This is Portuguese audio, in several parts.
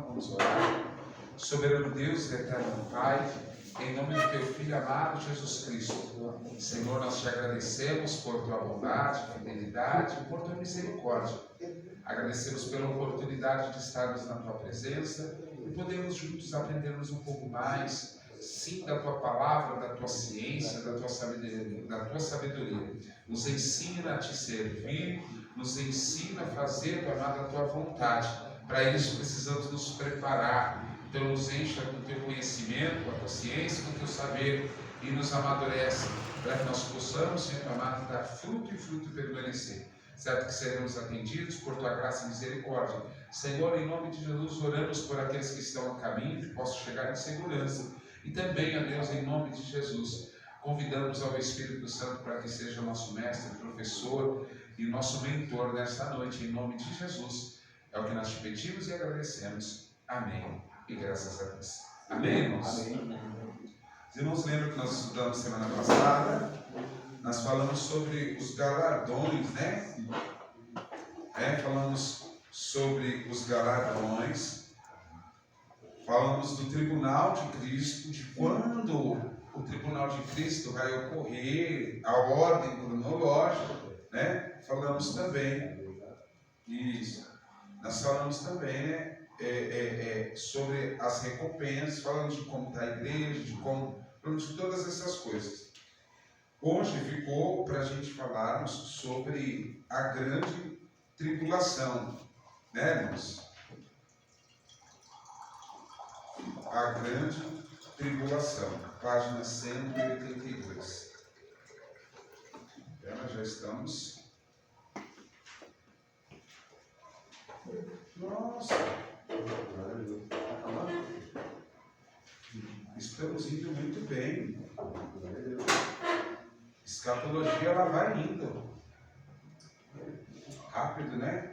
oração, vamos orar. Soberano Deus, eterno Pai, em nome do Teu Filho amado Jesus Cristo, Senhor, nós te agradecemos por Tua bondade, fidelidade e por Tua misericórdia. Agradecemos pela oportunidade de estarmos na Tua presença e podermos juntos aprendermos um pouco mais, sim, da Tua palavra, da Tua ciência, da Tua sabedoria. Nos ensina a Te servir, nos ensina a fazer, Pai amado, a Tua vontade. Para isso precisamos nos preparar. Então nos encha com o Teu conhecimento, com a Tua ciência, com o Teu saber e nos amadurece, para que nós possamos, Senhor amado, dar fruto e fruto permanecer. Certo que seremos atendidos por Tua graça e misericórdia. Senhor, em nome de Jesus, oramos por aqueles que estão a caminho, que possam chegar em segurança. E também, ó Deus, em nome de Jesus, convidamos ao Espírito Santo para que seja nosso mestre, professor e nosso mentor nesta noite, em nome de Jesus. É o que nós te pedimos e agradecemos. Amém. E graças a Deus. Amém, irmãos? Amém. Os irmãos lembram que nós estudamos semana passada? Nós falamos sobre os galardões, né? Falamos sobre os galardões. Falamos do tribunal de Cristo, de quando o tribunal de Cristo vai ocorrer, a ordem cronológica, né? Falamos também, isso. Nós falamos também, né? Sobre as recompensas, falamos de como está a igreja, falamos de todas essas coisas. Hoje ficou para a gente falarmos sobre a grande tribulação, né, irmãos? A grande tribulação, página 182. Nós já estamos. Nossa! Estamos indo muito bem. Escatologia, ela vai indo. Rápido, né?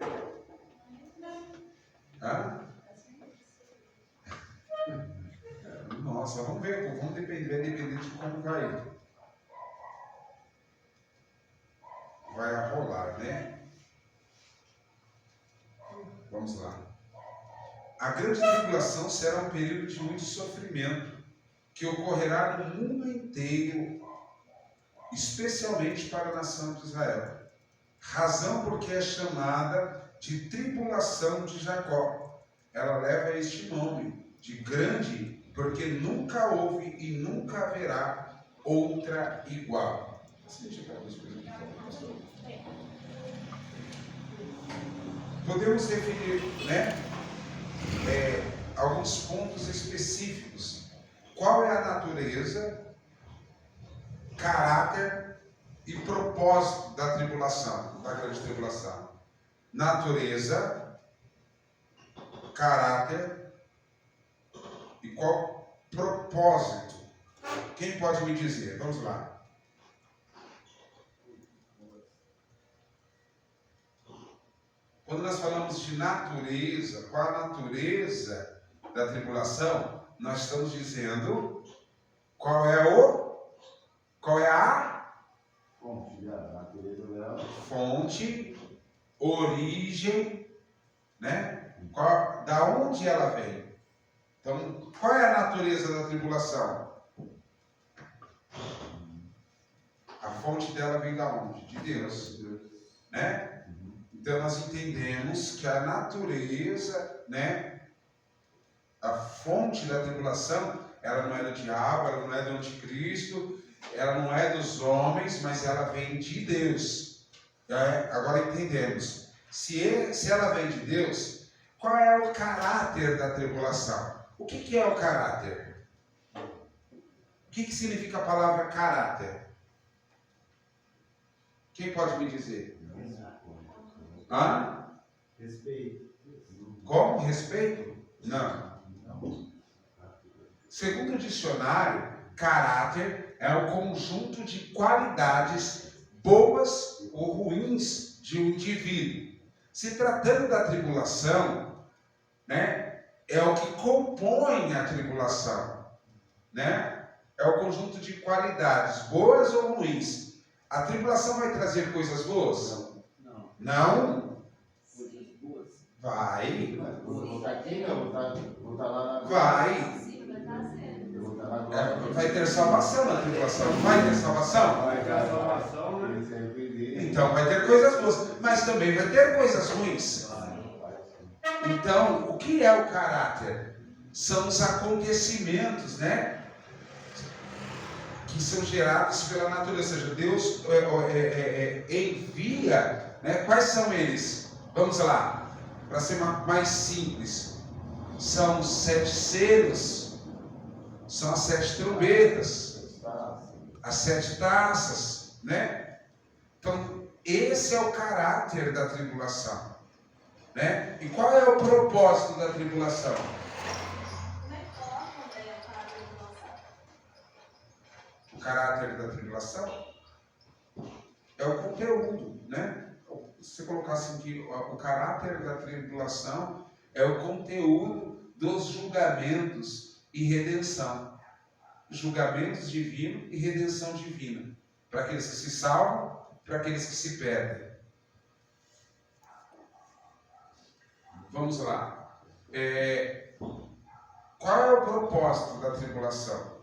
Nossa, vamos ver, vamos depender de como vai rolar, né? Vamos lá. A grande tribulação será um período de muito sofrimento, que ocorrerá no mundo inteiro, especialmente para a nação de Israel. Razão porque é chamada de tribulação de Jacó. Ela leva este nome de grande, porque nunca houve e nunca haverá outra igual. Podemos definir, né, alguns pontos específicos. Qual é a natureza, caráter e propósito da tribulação, da grande tribulação? Natureza, caráter e qual propósito? Quem pode me dizer? Vamos lá. Quando nós falamos de natureza, qual a natureza da tribulação, nós estamos dizendo qual é a Fonte, a natureza dela. Fonte, origem, né? Da onde ela vem. Então, qual é a natureza da tribulação? A fonte dela vem da onde? De Deus, né? Então nós entendemos que a natureza, né, a fonte da tribulação, ela não é do diabo, ela não é do anticristo, ela não é dos homens, mas ela vem de Deus. Agora entendemos, se ela vem de Deus, qual é o caráter da tribulação? O que é o caráter? O que significa a palavra caráter? Quem pode me dizer? Respeito. Como? Respeito? Não. Segundo o dicionário, caráter é o conjunto de qualidades boas ou ruins de um indivíduo. Se tratando da tribulação, né, é o que compõe a tribulação, né? É o conjunto de qualidades boas ou ruins. A tribulação vai trazer coisas boas? Não. Vai. Mas quando eu voltar aqui, eu vou estar lá na. Vai. Eu vou estar na glória. Vai ter salvação na tribulação. Vai ter salvação? Vai ter a salvação, né? Ele se arrepender. Então vai ter coisas boas, mas também vai ter coisas ruins. Vai, sim. Então, o que é o caráter? São os acontecimentos, né? Que são gerados pela natureza. Ou seja, Deus envia, né? Quais são eles? Vamos lá, para ser mais simples. São os 7 selos, são as 7 trombetas, as 7 taças, né? Então, esse é o caráter da tribulação, né? E qual é o propósito da tribulação? O caráter da tribulação é o conteúdo, né? Se você colocasse aqui, o caráter da tribulação é o conteúdo dos julgamentos e redenção. Julgamentos divinos e redenção divina. Para aqueles que se salvam, para aqueles que se perdem. Vamos lá. Qual é o propósito da tribulação?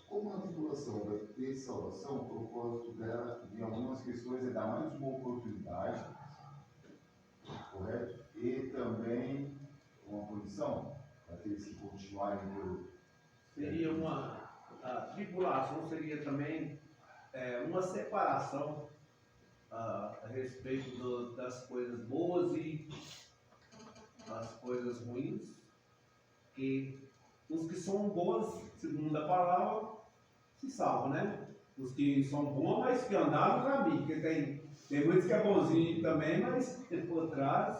Como a tribulação vai ter salvação, o propósito dela, em algumas questões, é dar mais uma oportunidade, correto? E também uma punição, para aqueles que continuarem pelo. Seria a tribulação seria também uma separação a respeito das coisas boas e das coisas ruins, que os que são bons, segundo a palavra, se salvam, né? Os que são bons, mas que andaram no caminho, porque tem muitos que é bonzinho também, mas por trás.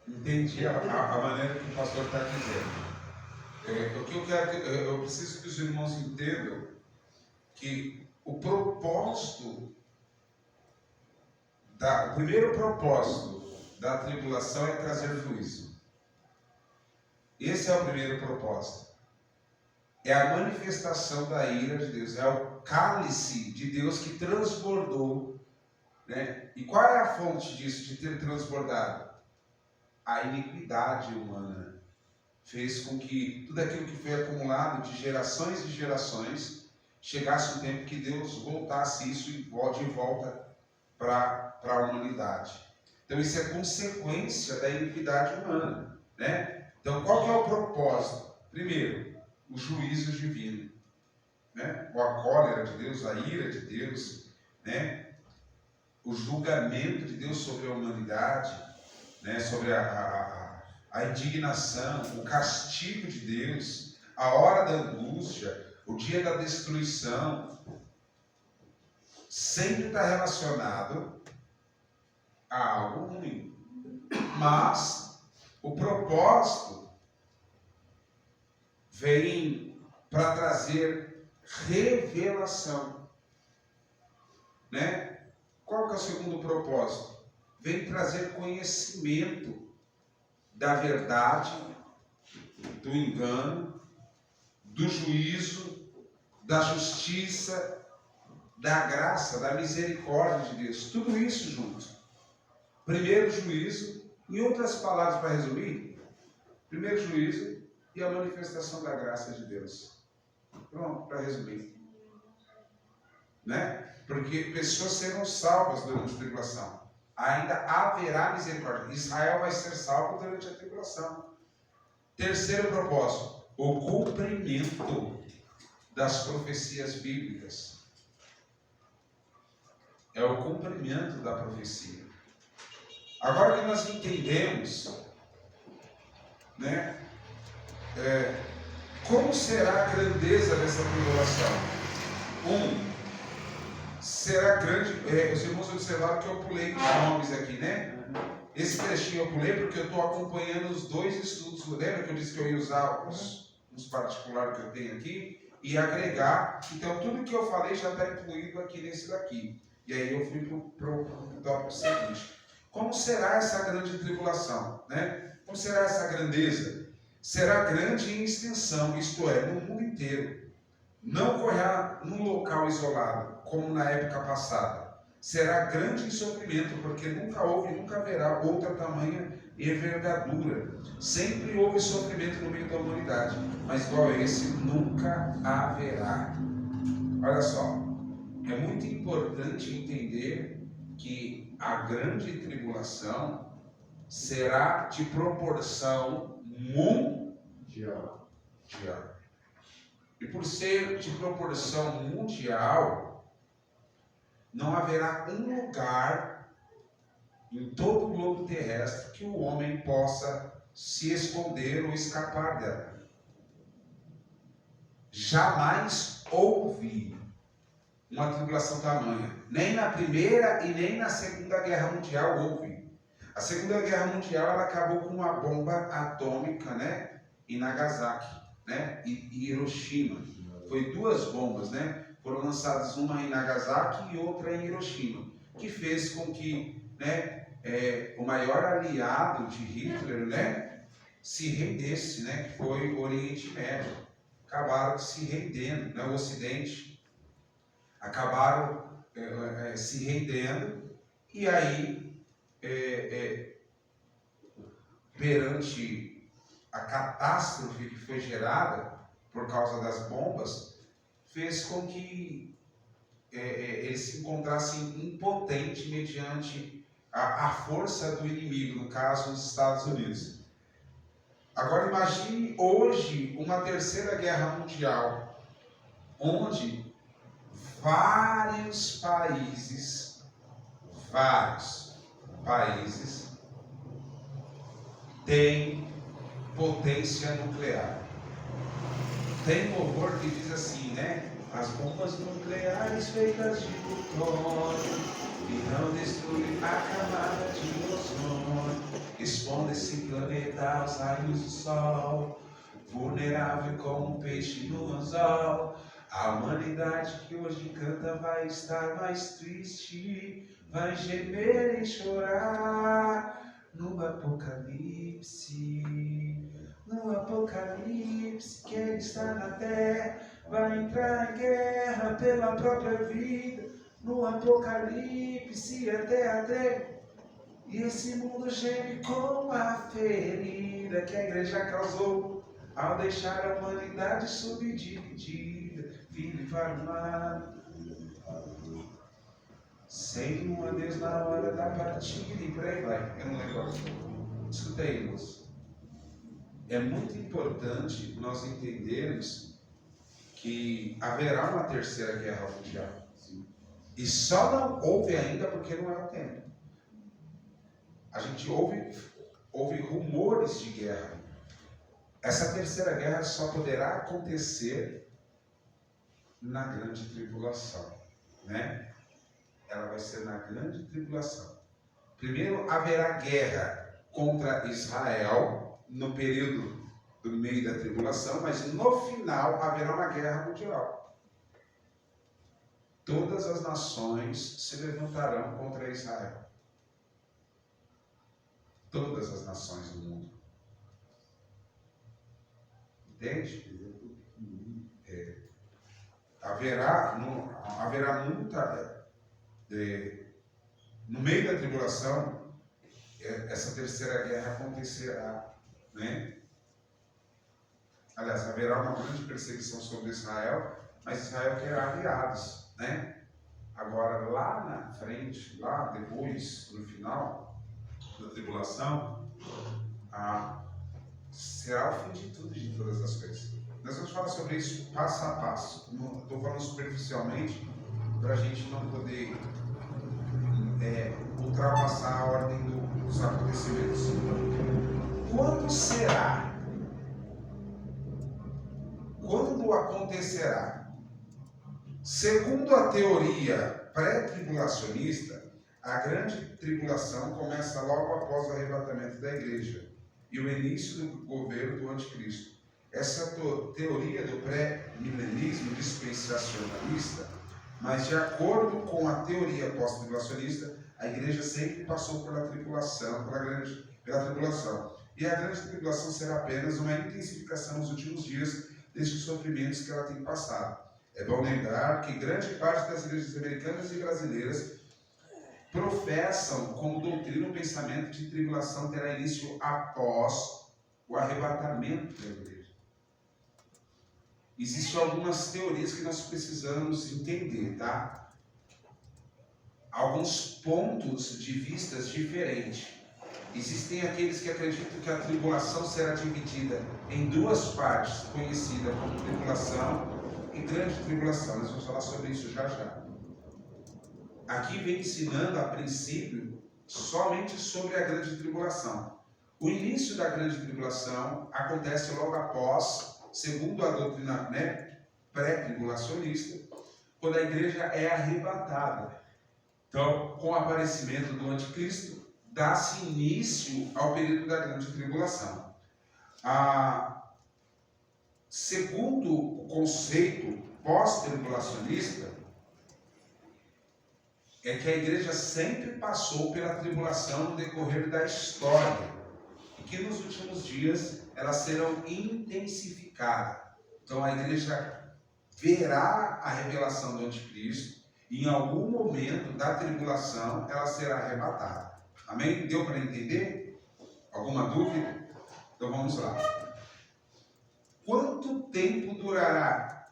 Entendi a maneira que o pastor está dizendo. O que eu quero eu preciso que os irmãos entendam que o propósito, o primeiro propósito da tribulação é trazer juízo. Esse é o primeiro propósito. É a manifestação da ira de Deus, é o cálice de Deus que transbordou, né? E qual é a fonte disso, de ter transbordado? A iniquidade humana fez com que tudo aquilo que foi acumulado de gerações e gerações chegasse um tempo que Deus voltasse isso de volta para a humanidade. Então isso é consequência da iniquidade humana, né? Então qual que é o propósito? Primeiro, o juízo divino, né? Ou a cólera de Deus, a ira de Deus, né? O julgamento de Deus sobre a humanidade, né? Sobre a indignação, o castigo de Deus, a hora da angústia, o dia da destruição, sempre está relacionado a algo ruim. Mas o propósito vem para trazer revelação, né? Qual que é o segundo propósito? Vem trazer conhecimento da verdade, do engano, do juízo, da justiça, da graça, da misericórdia de Deus. Tudo isso junto. Primeiro juízo, em outras palavras para resumir, primeiro juízo e a manifestação da graça de Deus. Pronto, para resumir. Né? Porque pessoas serão salvas durante a tribulação. Ainda haverá misericórdia. Israel vai ser salvo durante a tribulação. Terceiro propósito, o cumprimento das profecias bíblicas. É o cumprimento da profecia. Agora que nós entendemos, né, como será a grandeza dessa tribulação? Será grande. Os irmãos observaram que eu pulei os nomes aqui, né? Esse trechinho eu pulei porque eu estou acompanhando os 2 estudos. Lembra que eu disse que eu ia usar uns particulares que eu tenho aqui e agregar? Então, tudo que eu falei já está incluído aqui nesse daqui. E aí eu fui para o tópico seguinte. Como será essa grande tribulação, né? Como será essa grandeza? Será grande em extensão, isto é, no mundo inteiro. Não ocorrerá num local isolado, como na época passada. será grande em sofrimento, porque nunca houve e nunca haverá outra tamanha envergadura. Sempre houve sofrimento no meio da humanidade, mas igual a esse nunca haverá. Olha só, é muito importante entender que a grande tribulação será de proporção mundial. E por ser de proporção mundial, não haverá um lugar em todo o globo terrestre que o homem possa se esconder ou escapar dela. Jamais houve uma tribulação tamanha. Nem na Primeira e nem na Segunda Guerra Mundial houve. A Segunda Guerra Mundial ela acabou com uma bomba atômica, né, em Nagasaki, né, e Hiroshima. Foi 2 bombas, né, foram lançadas, uma em Nagasaki e outra em Hiroshima, que fez com que, né, o maior aliado de Hitler, né, se rendesse, né, que foi o Oriente Médio. Acabaram se rendendo, né, o Ocidente acabaram se rendendo, e aí perante a catástrofe que foi gerada por causa das bombas, fez com que eles se encontrassem impotentes mediante a força do inimigo, no caso os Estados Unidos. Agora imagine hoje uma terceira guerra mundial, onde vários países têm potência nuclear. Tem um louvor que diz assim, né? As bombas nucleares feitas de plutônio que não destruem a camada de ozônio, expondo esse planeta aos raios do sol, vulnerável como um peixe no anzol. A humanidade que hoje canta vai estar mais triste, vai gemer e chorar no Apocalipse. No Apocalipse, quem está na terra vai entrar em guerra pela própria vida. No Apocalipse, a terra treme e esse mundo geme com a ferida que a igreja causou ao deixar a humanidade subdividida, filho para o mar, sem um adeus na hora da partida, e por aí vai. Eu não lembro. Escuta aí, irmãos. É muito importante nós entendermos que haverá uma terceira guerra mundial. E só não houve ainda porque não é o tempo. A gente ouve rumores de guerra. Essa terceira guerra só poderá acontecer na grande tribulação, né? Ela vai ser na grande tribulação. Primeiro haverá guerra contra Israel no período do meio da tribulação, mas no final haverá uma guerra mundial. Todas as nações se levantarão contra Israel. Todas as nações do mundo. Entende? Haverá muita... no meio da tribulação, essa terceira guerra acontecerá, né? Aliás, haverá uma grande perseguição sobre Israel, mas Israel terá aliados, né? Agora, lá na frente, lá depois, no final da tribulação, será o fim de tudo, de todas as coisas. Nós vamos falar sobre isso passo a passo. Estou falando superficialmente, para a gente não poder ultrapassar a ordem dos acontecimentos. Quando será? Quando acontecerá? Segundo a teoria pré-tribulacionista, a grande tribulação começa logo após o arrebatamento da igreja e o início do governo do anticristo. Essa teoria do pré-milenismo dispensacionalista, mas de acordo com a teoria pós-tribulacionista, a igreja sempre passou pela tribulação, pela tribulação. E a grande tribulação será apenas uma intensificação nos últimos dias destes sofrimentos que ela tem passado. É bom lembrar que grande parte das igrejas americanas e brasileiras professam como doutrina o pensamento de tribulação terá início após o arrebatamento da igreja. Existem algumas teorias que nós precisamos entender, tá? Alguns pontos de vistas diferentes. Existem aqueles que acreditam que a tribulação será dividida em duas partes, conhecida como tribulação e grande tribulação. Nós vamos falar sobre isso já já. Aqui vem ensinando a princípio somente sobre a grande tribulação. O início da grande tribulação acontece logo após, segundo a doutrina, pré-tribulacionista, quando a igreja é arrebatada. Então, com o aparecimento do anticristo, dá-se início ao período da grande tribulação. Segundo o conceito pós-tribulacionista, é que a igreja sempre passou pela tribulação no decorrer da história e que nos últimos dias elas serão intensificadas. Então a igreja verá a revelação do anticristo e em algum momento da tribulação ela será arrebatada. Amém? Deu para entender? Alguma dúvida? Então vamos lá. Quanto tempo durará?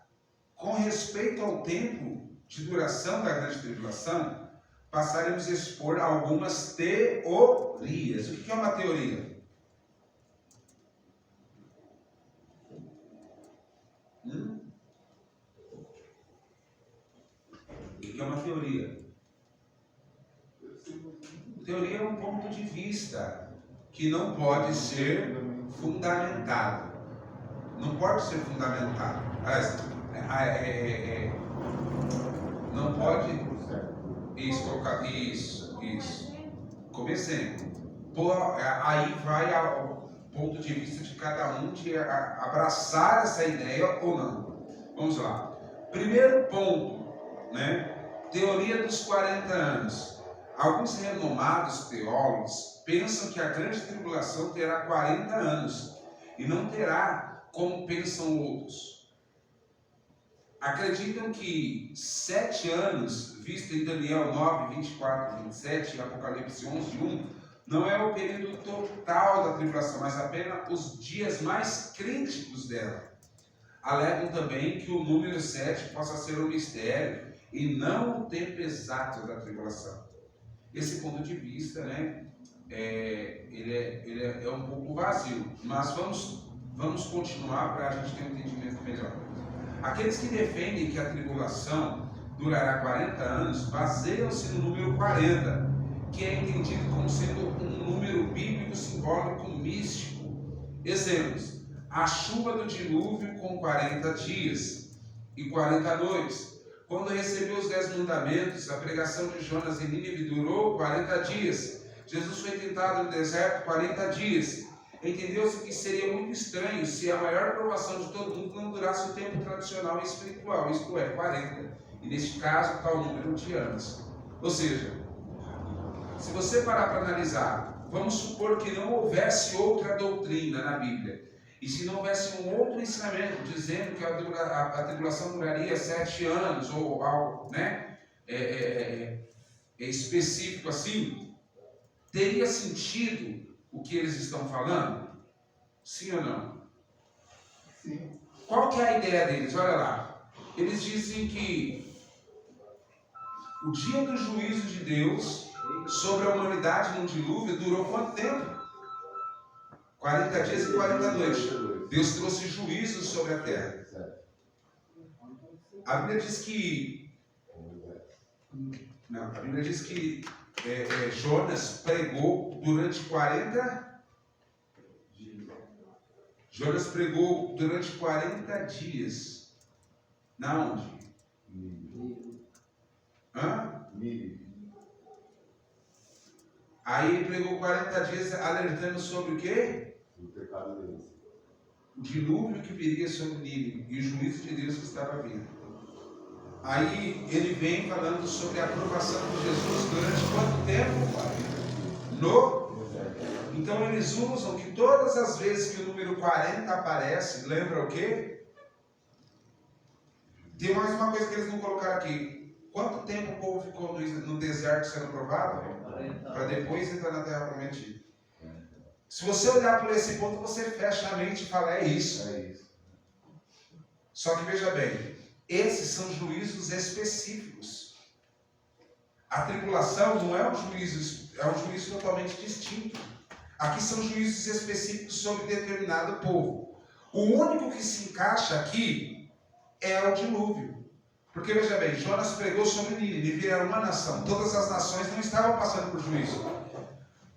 Com respeito ao tempo de duração da grande tribulação, passaremos a expor algumas teorias. O que é uma teoria? O que é uma teoria? Teoria é um ponto de vista que não pode ser fundamentado. Não pode ser fundamentado. Não pode... Isso. Como exemplo. Aí vai ao ponto de vista de cada um de abraçar essa ideia ou não. Vamos lá. Primeiro ponto, teoria dos 40 anos. Alguns renomados teólogos pensam que a grande tribulação terá 40 anos e não terá como pensam outros. Acreditam que 7 anos, visto em Daniel 9, 24, 27 e Apocalipse 11, 1, não é o período total da tribulação, mas apenas os dias mais críticos dela. Alegam também que o número 7 possa ser um mistério e não o tempo exato da tribulação. Esse ponto de vista, ele é um pouco vazio, mas vamos continuar para a gente ter um entendimento melhor. Aqueles que defendem que a tribulação durará 40 anos baseiam-se no número 40, que é entendido como sendo um número bíblico simbólico místico. Exemplos: a chuva do dilúvio com 40 dias e 40 noites. Quando recebeu os 10 mandamentos, a pregação de Jonas em Nínive durou 40 dias. Jesus foi tentado no deserto 40 dias. Entendeu-se que seria muito estranho se a maior provação de todo mundo não durasse o tempo tradicional e espiritual, isto é, 40. E neste caso está o número de anos. Ou seja, se você parar para analisar, vamos supor que não houvesse outra doutrina na Bíblia. E se não houvesse um outro ensinamento dizendo que a tribulação duraria 7 anos ou algo específico assim, teria sentido o que eles estão falando? Sim ou não? Sim. Qual que é a ideia deles? Olha lá. Eles dizem que o dia do juízo de Deus sobre a humanidade no dilúvio durou quanto tempo? 40 dias e 40 noites. Deus trouxe juízo sobre a terra. A Bíblia diz que... Não, a Bíblia diz que Jonas pregou durante 40 dias. Jonas pregou durante 40 dias. Na onde? Aí ele pregou 40 dias alertando sobre o quê? O pecado deles. O dilúvio que viria sobre Nínive e o juízo de Deus que estava vindo. Aí ele vem falando sobre a aprovação de Jesus durante quanto tempo? Então eles usam que todas as vezes que o número 40 aparece, lembra o quê? Tem mais uma coisa que eles não colocaram aqui. Quanto tempo o povo ficou no deserto sendo provado? 40 Para depois entrar na terra prometida. Se você olhar por esse ponto, você fecha a mente e fala, é isso. É isso. Só que veja bem, esses são juízos específicos. A tribulação não é um juízo, é um juízo totalmente distinto. Aqui são juízos específicos sobre determinado povo. O único que se encaixa aqui é o dilúvio. Porque veja bem, Jonas pregou sobre Nínive, era uma nação. Todas as nações não estavam passando por juízo.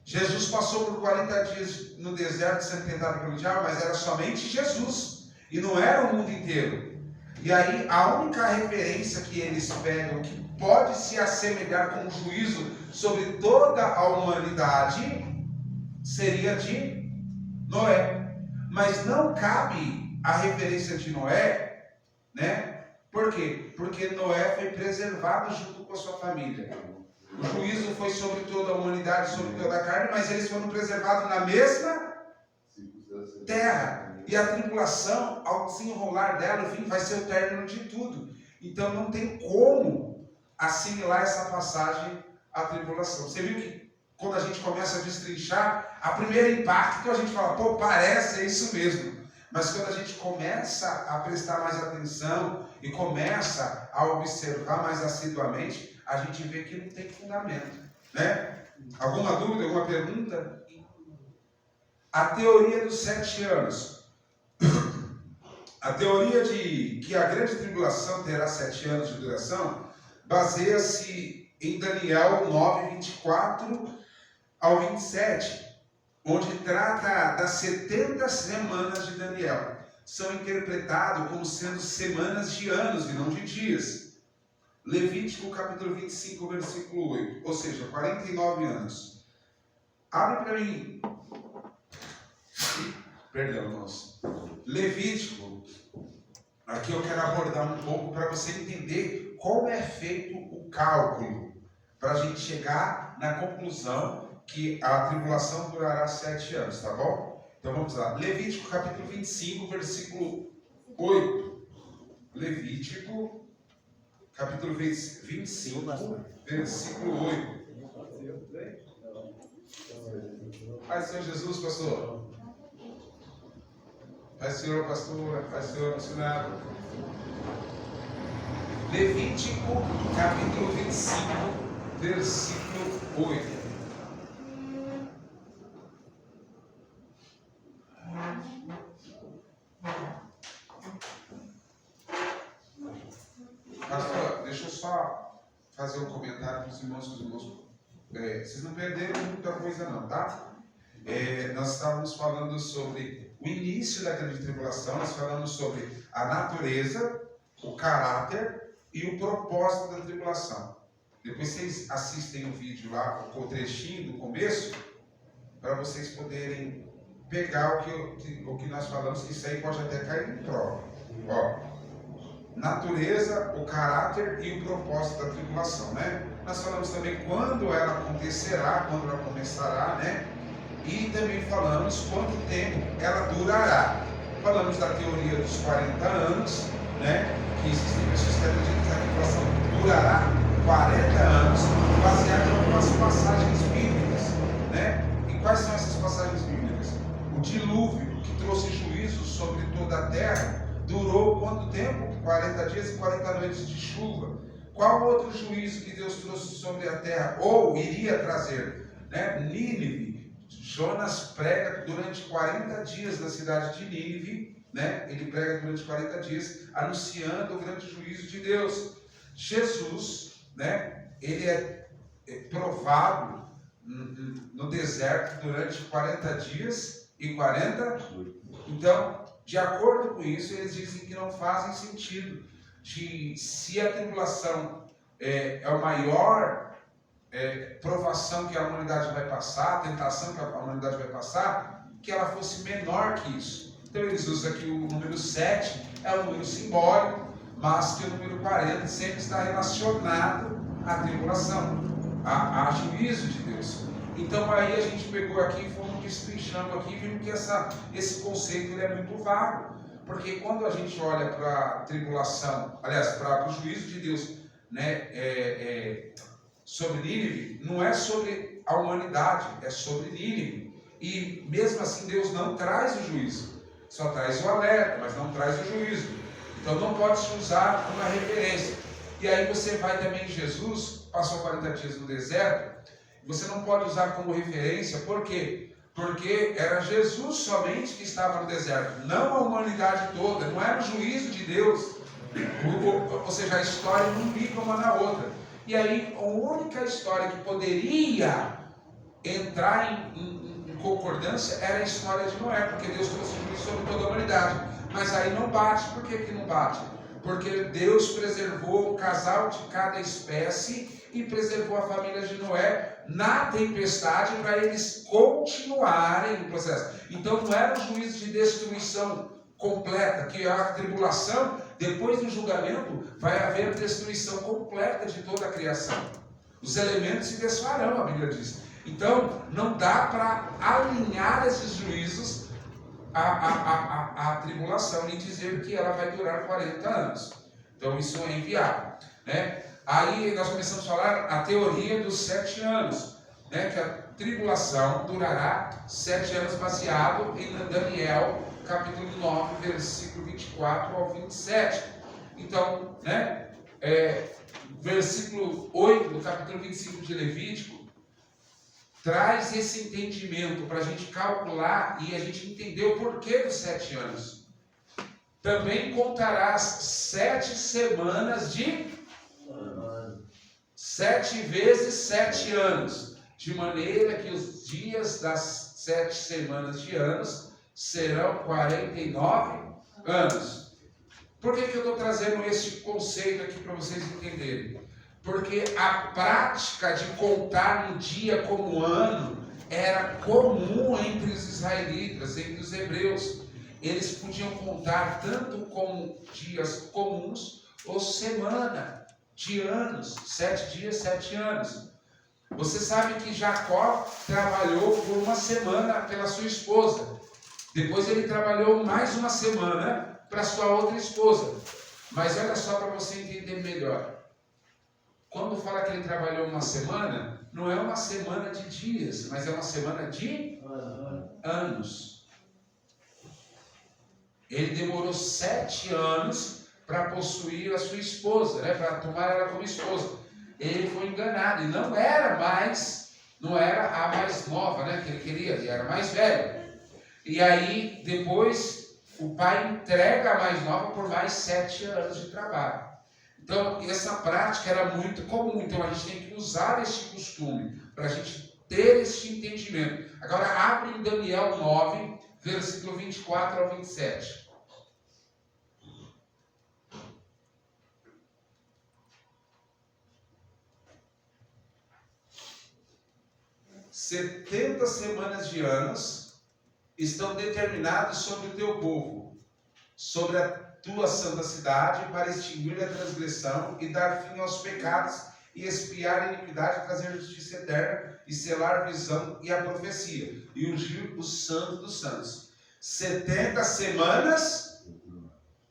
Jesus passou por 40 dias no deserto sendo tentado pelo diabo, mas era somente Jesus. E não era o mundo inteiro. E aí a única referência que eles pegam que pode se assemelhar com o juízo sobre toda a humanidade seria de Noé. Mas não cabe a referência de Noé, né? Por quê? Porque Noé foi preservado junto com a sua família. O juízo foi sobre toda a humanidade, sobre toda a carne, mas eles foram preservados na mesma terra. E a tribulação, ao desenrolar dela, enfim, vai ser o término de tudo. Então não tem como assimilar essa passagem à tribulação. Você viu que quando a gente começa a destrinchar, a primeiro impacto a gente fala, pô, parece, é isso mesmo. Mas quando a gente começa a prestar mais atenção e começa a observar mais assiduamente, a gente vê que não tem fundamento, né? Alguma dúvida, alguma pergunta? A teoria dos 7 anos. A teoria de que a grande tribulação terá 7 anos de duração baseia-se em Daniel 9, 24 ao 27. Onde trata das 70 semanas de Daniel. São interpretados como sendo semanas de anos e não de dias. Levítico capítulo 25, versículo 8. Ou seja, 49 anos. Abre para mim. Perdão, irmãos. Levítico. Aqui eu quero abordar um pouco para você entender como é feito o cálculo. Para a gente chegar na conclusão que a tribulação durará 7 anos, tá bom? Então vamos lá. Levítico capítulo 25, versículo 8. Levítico capítulo 25, versículo 8. Paz do Senhor Jesus, pastor. Paz do Senhor, pastora. Paz do Senhor, missionário. Levítico capítulo 25, versículo 8. Pastor, deixa eu só fazer um comentário para os irmãos. Vocês não perderam muita coisa não, tá? Nós estávamos falando sobre o início da grande tribulação, nós falamos sobre a natureza, o caráter e o propósito da tribulação. Depois vocês assistem o vídeo lá, o trechinho do começo, para vocês poderem pegar o que nós falamos, que isso aí pode até cair em prova. Ó, natureza, o caráter e o propósito da tribulação, né? Nós falamos também quando ela acontecerá, quando ela começará, né? E também falamos quanto tempo ela durará. Falamos da teoria dos 40 anos, né? Que existem pessoas que acreditam que a tribulação durará 40 anos, baseado em algumas passagens bíblicas, né? E quais são essas passagens bíblicas? O dilúvio, que trouxe juízo sobre toda a terra, durou quanto tempo? 40 dias e 40 noites de chuva. Qual outro juízo que Deus trouxe sobre a terra? Ou iria trazer? Né? Nínive. Jonas prega durante 40 dias na cidade de Nínive. Né? Ele prega durante 40 dias, anunciando o grande juízo de Deus. Jesus, né? Ele é provado no deserto durante 40 dias e 40. Então, de acordo com isso, eles dizem que não fazem sentido se a tribulação é a maior provação que a humanidade vai passar, a tentação que a humanidade vai passar, que ela fosse menor que isso. Então eles usam aqui o número 7, é um número simbólico, mas que o número 40 sempre está relacionado à tribulação, a juízo de Deus. Então aí a gente pegou aqui e fomos destrinchando aqui e vimos que esse conceito ele é muito vago. Porque quando a gente olha para a tribulação, aliás, para o juízo de Deus né, sobre Nínive, não é sobre a humanidade, é sobre Nínive. E mesmo assim Deus não traz o juízo, só traz o alerta, mas não traz o juízo. Então não pode se usar uma referência. E aí você vai também em Jesus, passou 40 dias no deserto, você não pode usar como referência, por quê? Porque era Jesus somente que estava no deserto, não a humanidade toda, não era o juízo de Deus. Ou seja, a história não liga uma na outra. E aí a única história que poderia entrar em concordância era a história de Noé, porque Deus trouxe juízo sobre toda a humanidade. Mas aí não bate. Por que não bate? Porque Deus preservou o casal de cada espécie e preservou a família de Noé na tempestade para eles continuarem no processo. Então não era um juízo de destruição completa, que a tribulação, depois do julgamento, vai haver destruição completa de toda a criação. Os elementos se desfarão, a Bíblia diz. Então não dá para alinhar esses juízos à tribulação e dizer que ela vai durar 40 anos. Então isso é inviável, né? Aí nós começamos a falar a teoria dos 7 anos, né? Que a tribulação durará 7 anos, baseado em Daniel, capítulo 9, versículo 24 ao 27. Então, né? Versículo 8 do capítulo 25 de Levítico traz esse entendimento para a gente calcular e a gente entender o porquê dos 7 anos. Também contarás 7 semanas de 7 vezes 7 anos, de maneira que os dias das 7 semanas de anos serão 49 anos. Por que eu estou trazendo esse conceito aqui para vocês entenderem? Porque a prática de contar um dia como ano era comum entre os israelitas, entre os hebreus. Eles podiam contar tanto como dias comuns ou semana de anos, 7 dias, 7 anos. Você sabe que Jacó trabalhou por uma semana pela sua esposa. Depois ele trabalhou mais uma semana para sua outra esposa. Mas olha só para você entender melhor. Quando fala que ele trabalhou uma semana, não é uma semana de dias, mas é uma semana de anos. Ele demorou 7 anos para possuir a sua esposa, né? Para tomar ela como esposa. Ele foi enganado e não era a mais nova, né? Que ele queria, ele era mais velho. E aí depois o pai entrega a mais nova por mais 7 anos de trabalho. Então, essa prática era muito comum. Então, a gente tem que usar este costume para a gente ter este entendimento. Agora, abre em Daniel 9, versículo 24 ao 27. "70 semanas de anos estão determinados sobre o teu povo, sobre a tua santa cidade, para extinguir a transgressão e dar fim aos pecados e expiar a iniquidade, trazer justiça eterna e selar a visão e a profecia e ungir o santo dos santos." 70 semanas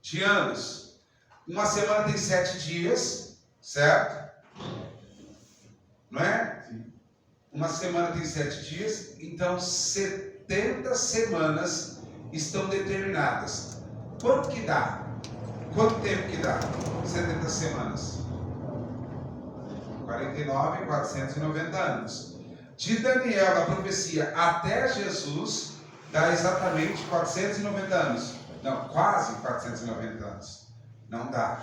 de anos. Uma semana tem 7 dias, certo? Não é? Uma semana tem 7 dias, então 70 semanas estão determinadas. Quanto que dá? Quanto tempo que dá? 70 semanas. 49, 490 anos. De Daniel, a profecia até Jesus, dá exatamente 490 anos. Não, quase 490 anos. Não dá.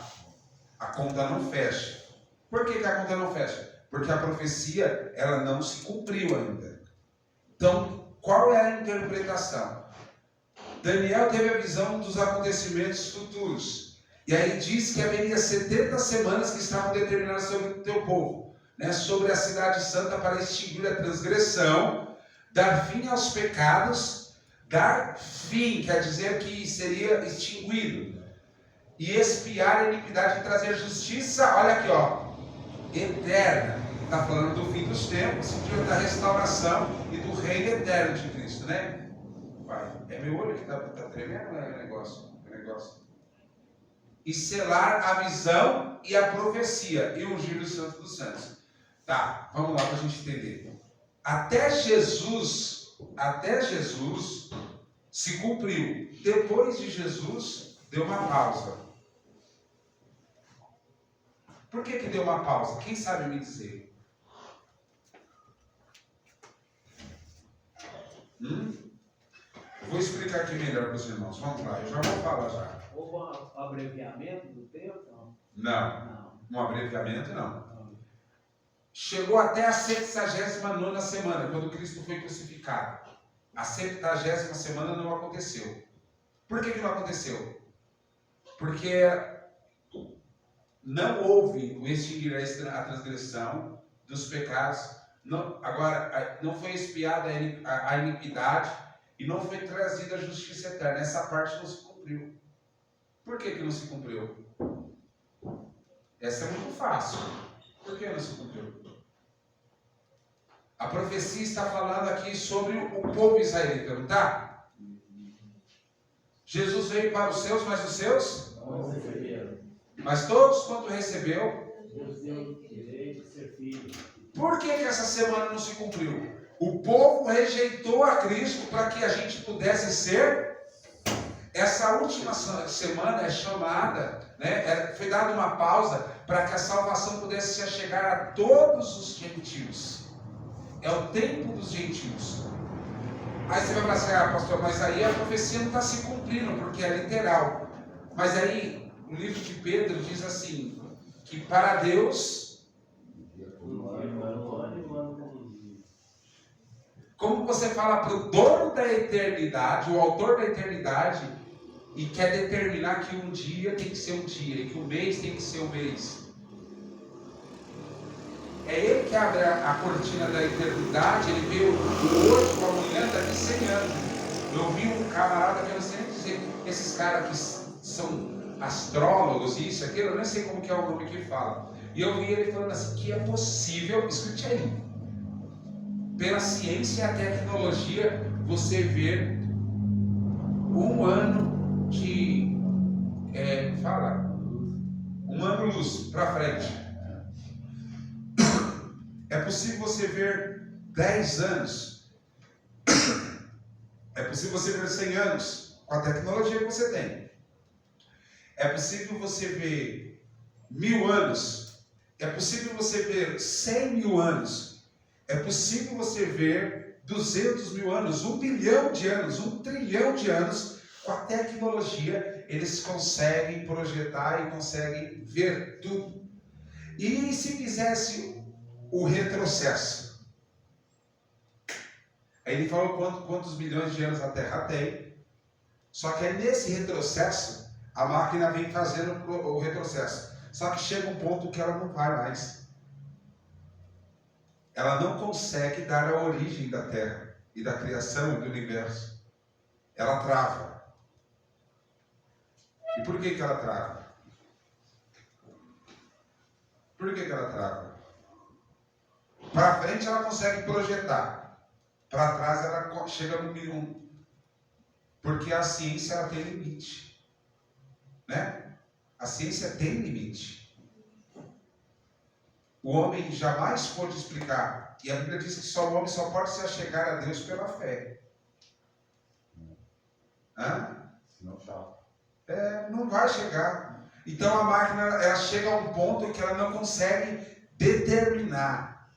A conta não fecha. Por que a conta não fecha? Porque a profecia, ela não se cumpriu ainda. Então, qual é a interpretação? Daniel teve a visão dos acontecimentos futuros. E aí diz que haveria 70 semanas que estavam determinadas sobre o teu povo, né? Sobre a cidade santa, para extinguir a transgressão, dar fim aos pecados, dar fim, quer dizer que seria extinguido, e expiar a iniquidade e trazer justiça, olha aqui, ó, eterna. Está falando do fim dos tempos, da restauração e do reino eterno de Cristo, né? Pai, é meu olho que está tremendo, né? O negócio. e selar a visão e a profecia e ungir os santos dos santos. Tá, vamos lá para a gente entender. Até Jesus se cumpriu. Depois de Jesus, deu uma pausa. Por que deu uma pausa? Quem sabe me dizer? Vou explicar aqui melhor para os irmãos. Vamos lá, eu já vou falar já. Houve um abreviamento do tempo? Não. Um abreviamento não. Chegou até a 69ª semana, quando Cristo foi crucificado. A 70ª semana não aconteceu. Por que não aconteceu? Porque não houve o extinguir a transgressão dos pecados. Agora, não foi expiada a iniquidade e não foi trazida a justiça eterna. Essa parte não se cumpriu. Por que não se cumpriu? Essa é muito fácil. Por que não se cumpriu? A profecia está falando aqui sobre o povo israelita, não está? Jesus veio para os seus, mas os seus? Não receberam. Mas todos quanto recebeu? Deus deu o direito de ser filho. Por que essa semana não se cumpriu? O povo rejeitou a Cristo para que a gente pudesse ser. Essa última semana é chamada, né? Foi dada uma pausa para que a salvação pudesse se achegar a todos os gentios. É o tempo dos gentios. Aí você vai falar assim, pastor, mas aí a profecia não está se cumprindo, porque é literal. Mas aí, o livro de Pedro diz assim, que para Deus, como você fala para o dono da eternidade, o autor da eternidade, e quer determinar que um dia tem que ser um dia, e que um mês tem que ser um mês. É ele que abre a cortina da eternidade. Ele vê o hoje com amanhã daqui 100 anos. Eu vi um camarada que eu não sei nem dizer, esses caras que são astrólogos, isso, aquilo, eu nem sei como que é o nome que ele fala. E eu vi ele falando assim, que é possível, escute aí, pela ciência e a tecnologia, você ver um ano de, um ano-luz para frente. É possível você ver 10 anos. É possível você ver 100 anos com a tecnologia que você tem. É possível você ver 1000 anos. É possível você ver 100.000 anos. É possível você ver 200.000 anos, 1 bilhão de anos, 1 trilhão de anos. Com a tecnologia, eles conseguem projetar e conseguem ver tudo. E se fizesse o retrocesso? Aí ele falou quantos bilhões de anos a Terra tem. Só que aí nesse retrocesso, a máquina vem fazendo o retrocesso. Só que chega um ponto que ela não vai mais. Ela não consegue dar a origem da Terra e da criação do universo. Ela trava. E por que ela trava? Por que ela trava? Para frente ela consegue projetar. Para trás ela chega no mínimo. Porque a ciência ela tem limite. Né? A ciência tem limite. O homem jamais pode explicar. E a Bíblia diz que o homem só pode se achegar a Deus pela fé. Senão tchau. Não vai chegar. Então a máquina ela chega a um ponto em que ela não consegue determinar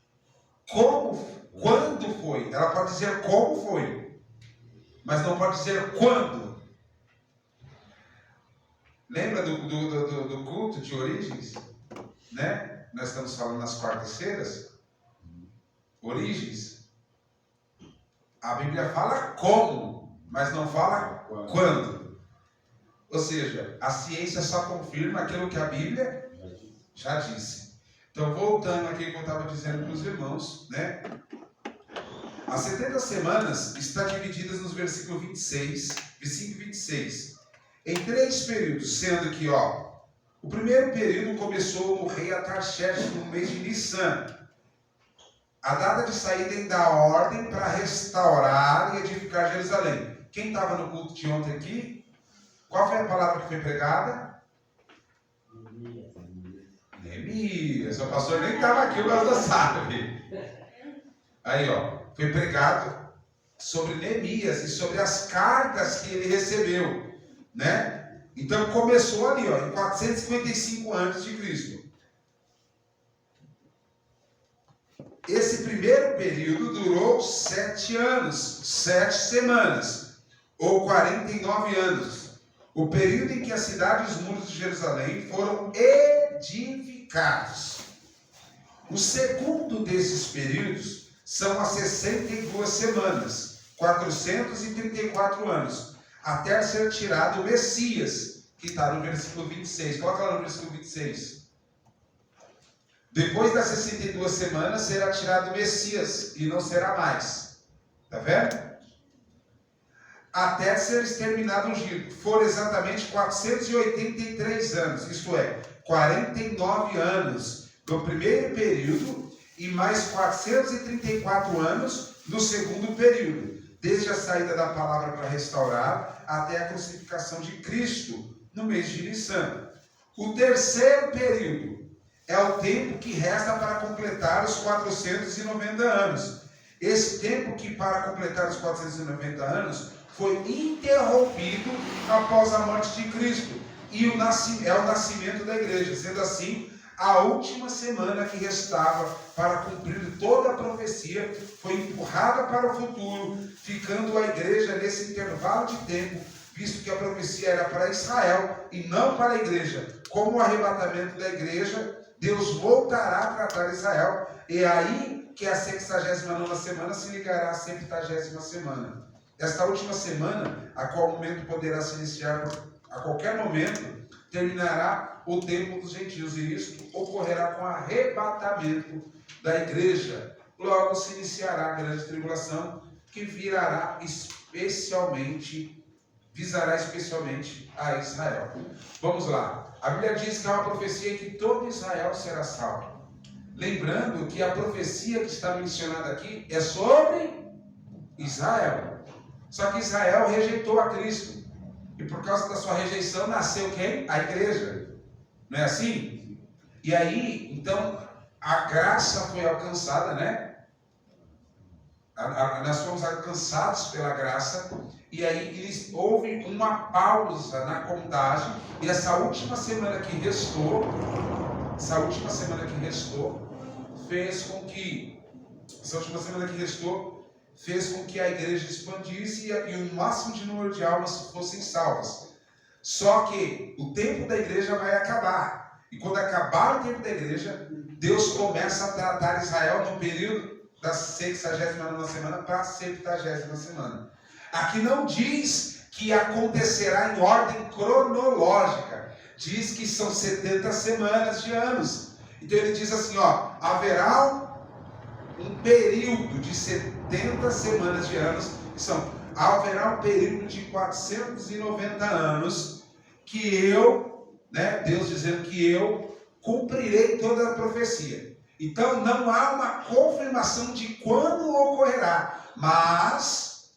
quando foi. Ela pode dizer como foi, mas não pode dizer quando. Lembra do culto de Origens? Né? Nós estamos falando nas quartas-feiras. Origens. A Bíblia fala como, mas não fala quando. Ou seja, a ciência só confirma aquilo que a Bíblia já disse. Então, voltando aqui que eu estava dizendo para os irmãos, né? As 70 semanas estão divididas nos versículos 26, 25 e 26, em 3 períodos, sendo que, o primeiro período começou no rei Atarxerxes no mês de Nissan. A data de saída em da ordem para restaurar e edificar Jerusalém. Quem estava no culto de ontem aqui? Qual foi a palavra que foi pregada? Neemias. O pastor nem estava aqui, o pastor sabe. Aí, ó, foi pregado sobre Neemias e sobre as cartas que ele recebeu, né? Então começou ali, ó, em 455 a.C. Esse primeiro período durou 7 anos, 7 semanas, ou 49 anos. O período em que a cidade e os muros de Jerusalém foram edificados. O segundo desses períodos são as 62 semanas, 434 anos, até ser tirado o Messias, que está no versículo 26. Coloca lá no versículo 26. Depois das 62 semanas será tirado o Messias, e não será mais. Está vendo? Até ser exterminado o ungido. Foram exatamente 483 anos, isto é, 49 anos no primeiro período e mais 434 anos no segundo período, desde a saída da palavra para restaurar até a crucificação de Cristo no mês de Nissan. O terceiro período é o tempo que resta para completar os 490 anos. Esse tempo que para completar os 490 anos foi interrompido após a morte de Cristo e é o nascimento da igreja. Sendo assim, a última semana que restava para cumprir toda a profecia foi empurrada para o futuro, ficando a igreja nesse intervalo de tempo, visto que a profecia era para Israel e não para a igreja. Como o arrebatamento da igreja, Deus voltará a tratar Israel, e é aí que a 69ª semana se ligará à 70ª semana. Esta última semana, a qual momento poderá se iniciar a qualquer momento, terminará o tempo dos gentios, e isto ocorrerá com o arrebatamento da igreja. Logo se iniciará a grande tribulação, que visará especialmente a Israel. Vamos lá. A Bíblia diz que há uma profecia em que todo Israel será salvo. Lembrando que a profecia que está mencionada aqui é sobre Israel. Só que Israel rejeitou a Cristo. E por causa da sua rejeição nasceu quem? A igreja. Não é assim? E aí, então, a graça foi alcançada, né? Nós fomos alcançados pela graça. E aí houve uma pausa na contagem. E essa última semana que restou, fez com que a igreja expandisse e o máximo de número de almas fossem salvas. Só que o tempo da igreja vai acabar. E quando acabar o tempo da igreja, Deus começa a tratar Israel no período da 69ª semana para a 70ª semana. Aqui não diz que acontecerá em ordem cronológica. Diz que são 70 semanas de anos. Então ele diz assim, ó, haverá um período de 70 semanas de anos, haverá um período de 490 anos que Deus dizendo que eu cumprirei toda a profecia. Então não há uma confirmação de quando ocorrerá, mas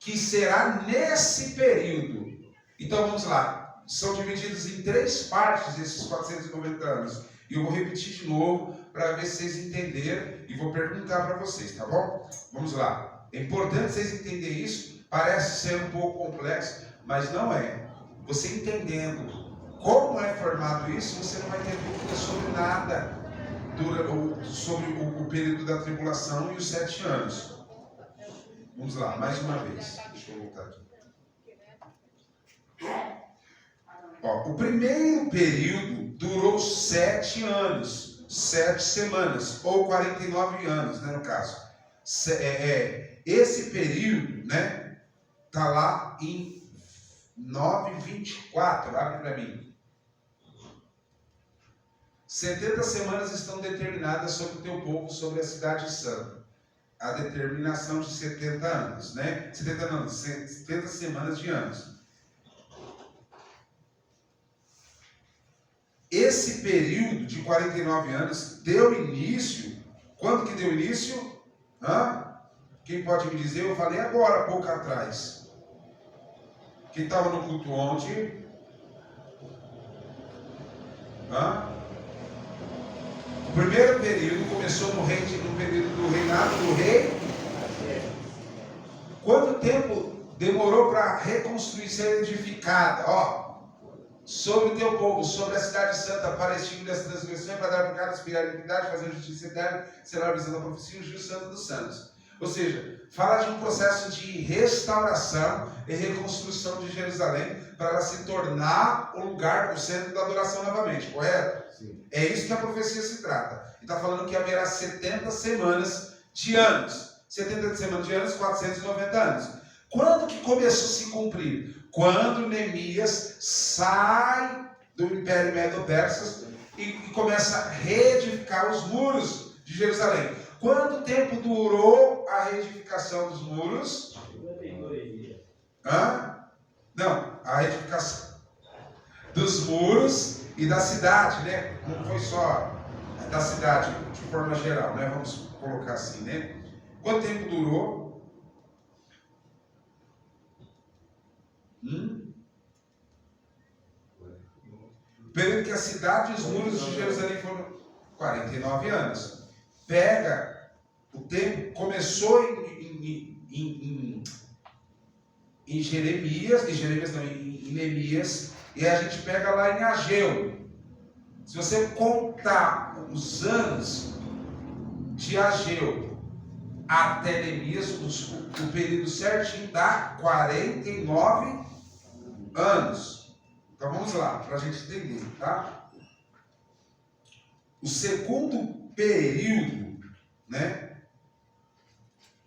que será nesse período. Então vamos lá, são divididos em 3 partes esses 490 anos. E eu vou repetir de novo para ver se vocês entenderam e vou perguntar para vocês, tá bom? Vamos lá. É importante vocês entenderem isso. Parece ser um pouco complexo, mas não é. Você entendendo como é formado isso, você não vai ter dúvida sobre nada sobre o período da tribulação e os 7 anos. Vamos lá, mais uma vez. Deixa eu voltar aqui. Ó, o primeiro período durou 7 anos, 7 semanas, ou 49 anos, né, no caso. Esse período, né, está lá em 9:24, abre para mim. 70 semanas estão determinadas sobre o teu povo, sobre a cidade santa. A determinação de 70 anos, né? 70 semanas de anos. Esse período de 49 anos deu início. Quando que deu início? Quem pode me dizer? Eu falei agora, pouco atrás. Quem estava no culto ontem? O primeiro período começou no período do reinado do rei. Quanto tempo demorou para reconstruir, ser edificada? Sobre o teu povo, sobre a cidade santa, para extinguir essa transgressão, para dar por cada espiar a iniquidade, fazer justiça eterna, será a visão da profecia e o juízo santo dos santos. Ou seja, fala de um processo de restauração e reconstrução de Jerusalém para ela se tornar o lugar, o centro da adoração novamente, correto? Sim. É isso que a profecia se trata. E está falando que haverá 70 semanas de anos. 70 semanas de anos, 490 anos. Quando que começou a se cumprir? Quando Neemias sai do Império Medo-Persas e começa a reedificar os muros de Jerusalém. Quanto tempo durou a reedificação dos muros? 52 dias. Não, a reedificação dos muros e da cidade, né? Não foi só da cidade de forma geral, né? Vamos colocar assim, né? Quanto tempo durou? Período que a cidade e os muros de Jerusalém foram 49 anos. Pega o tempo, começou em em Neemias, e a gente pega lá em Ageu. Se você contar os anos de Ageu até Neemias, o período certinho dá 49 anos. Então vamos lá, para a gente entender, tá? O segundo período, né?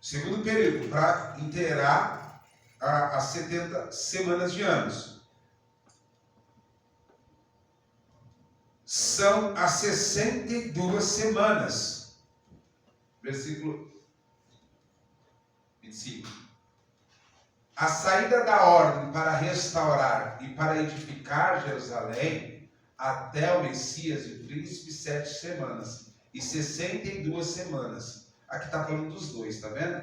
Segundo período, para inteirar as 70 semanas de anos. São as 62 semanas. Versículo 25. A saída da ordem para restaurar e para edificar Jerusalém até o Messias e Príncipe 7 semanas e 62 semanas. Aqui está falando dos dois, está vendo?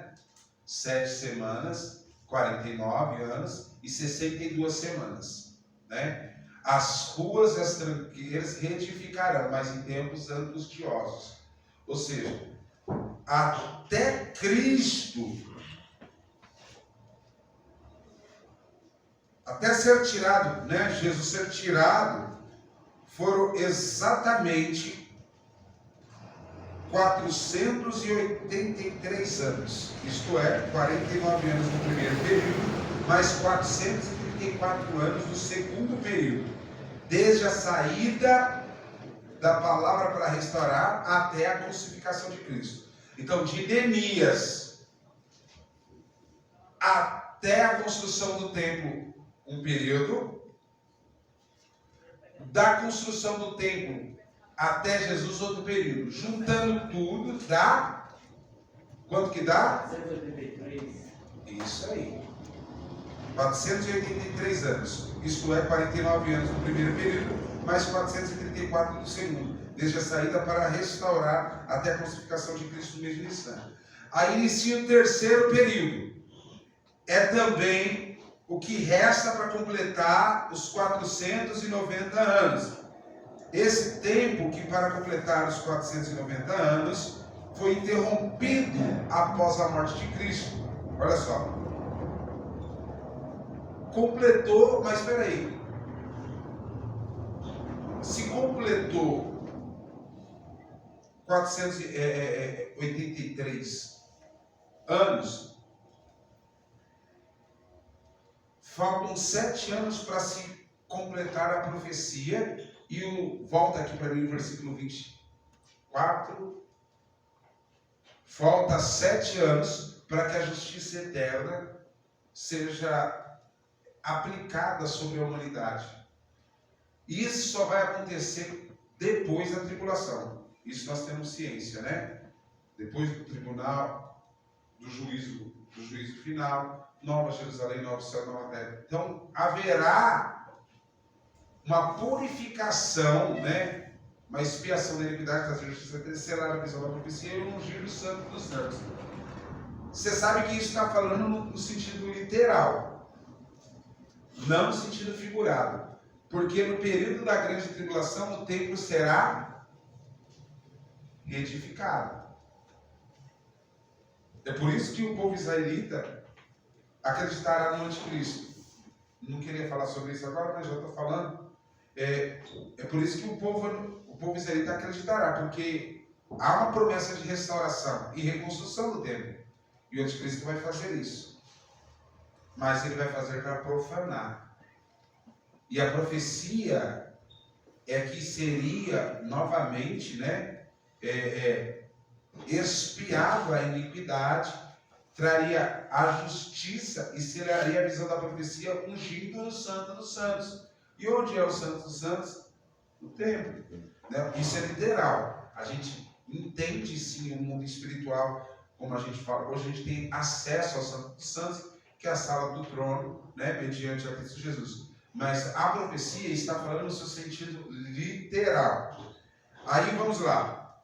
7 semanas, 49 anos e 62 semanas, né? As ruas e as tranqueiras reedificarão, mas em tempos angustiosos. Ou seja, até Cristo, até ser tirado, né? Jesus ser tirado, foram exatamente 483 anos. Isto é, 49 anos no primeiro período, mais 434 anos no segundo período. Desde a saída da palavra para restaurar até a crucificação de Cristo. Então, de Neemias até a construção do templo, um período. Da construção do templo até Jesus, outro período. Juntando tudo, dá... Quanto que dá? 483. Isso aí. 483 anos. Isto é, 49 anos no primeiro período, mais 434 no segundo. Desde a saída para restaurar até a crucificação de Cristo no mês de Nissan. Aí inicia o terceiro período. É também o que resta para completar os 490 anos. Esse tempo que para completar os 490 anos foi interrompido após a morte de Cristo. Olha só. Completou, mas espera aí. Se completou 483 anos, faltam 7 anos para se completar a profecia. E volta aqui para mim o versículo 24. Falta 7 anos para que a justiça eterna seja aplicada sobre a humanidade. Isso só vai acontecer depois da tribulação. Isso nós temos ciência, né? Depois do tribunal, do juízo final, Nova Jerusalém, novo céu, nova terra. Então, haverá uma purificação, né? Uma expiação da iniquidade, da justiça, será a visão da profecia e um ungir do santo dos santos. Você sabe que isso está falando no sentido literal, não no sentido figurado. Porque no período da grande tribulação o templo será reedificado. É por isso que o povo israelita acreditará no anticristo. Não queria falar sobre isso agora, mas já estou falando. É por isso que o povo israelita acreditará, porque há uma promessa de restauração e reconstrução do templo. E o anticristo vai fazer isso. Mas ele vai fazer para profanar. E a profecia é que seria novamente, expiado a iniquidade, traria a justiça e seria a visão da profecia ungido no Santo dos Santos. E onde é o Santo dos Santos? No templo. Né? Isso é literal. A gente entende sim o mundo espiritual, como a gente fala. Hoje a gente tem acesso ao Santo dos Santos, que é a sala do trono, mediante a Cristo Jesus. Mas a profecia está falando no seu sentido literal. Aí vamos lá.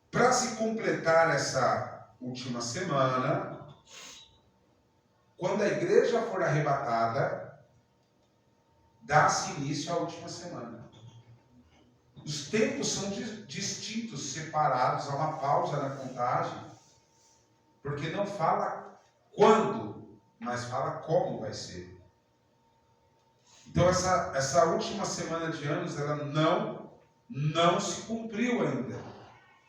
Para se completar essa última semana, quando a igreja for arrebatada, dá-se início à última semana. Os tempos são distintos, separados, há uma pausa na contagem, porque não fala quando, mas fala como vai ser. Então essa última semana de anos, ela não se cumpriu ainda.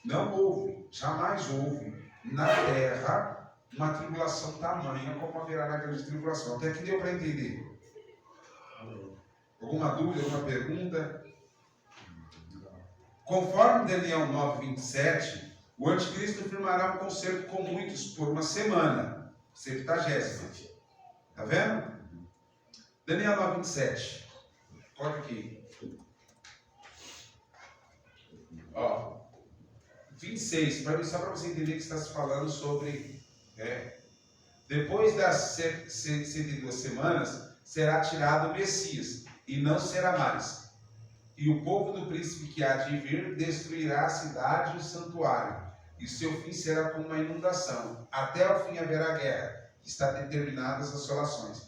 Não houve, jamais houve na terra uma tribulação tamanha como haverá na grande tribulação. Até que deu para entender. Alguma dúvida, alguma pergunta? Conforme Daniel 9:27, o anticristo firmará um concerto com muitos por uma semana. 70ª. Está vendo? Daniel 9:27. Olha aqui. 26, só para você entender que está se falando sobre. Depois das 102 semanas, será tirado o Messias, e não será mais. E o povo do príncipe que há de vir destruirá a cidade e o santuário, e seu fim será como uma inundação. Até o fim haverá guerra, está determinadas as assolações.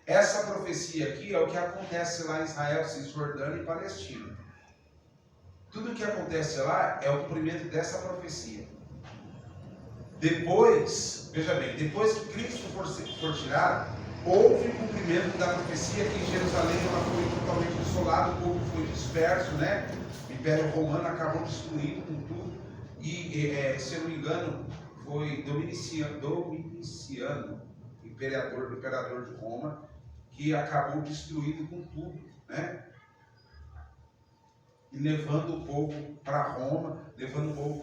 Essa profecia aqui é o que acontece lá em Israel, Cisjordânia e Palestina. Tudo o que acontece lá é o cumprimento dessa profecia. Depois, veja bem, depois que Cristo for tirado, houve cumprimento da profecia que em Jerusalém ela foi totalmente desolada, o povo foi disperso, O Império Romano acabou destruindo com tudo. E, se eu não me engano, foi Domiciano, imperador de Roma, que acabou destruindo com tudo, E levando o povo para Roma, levando o povo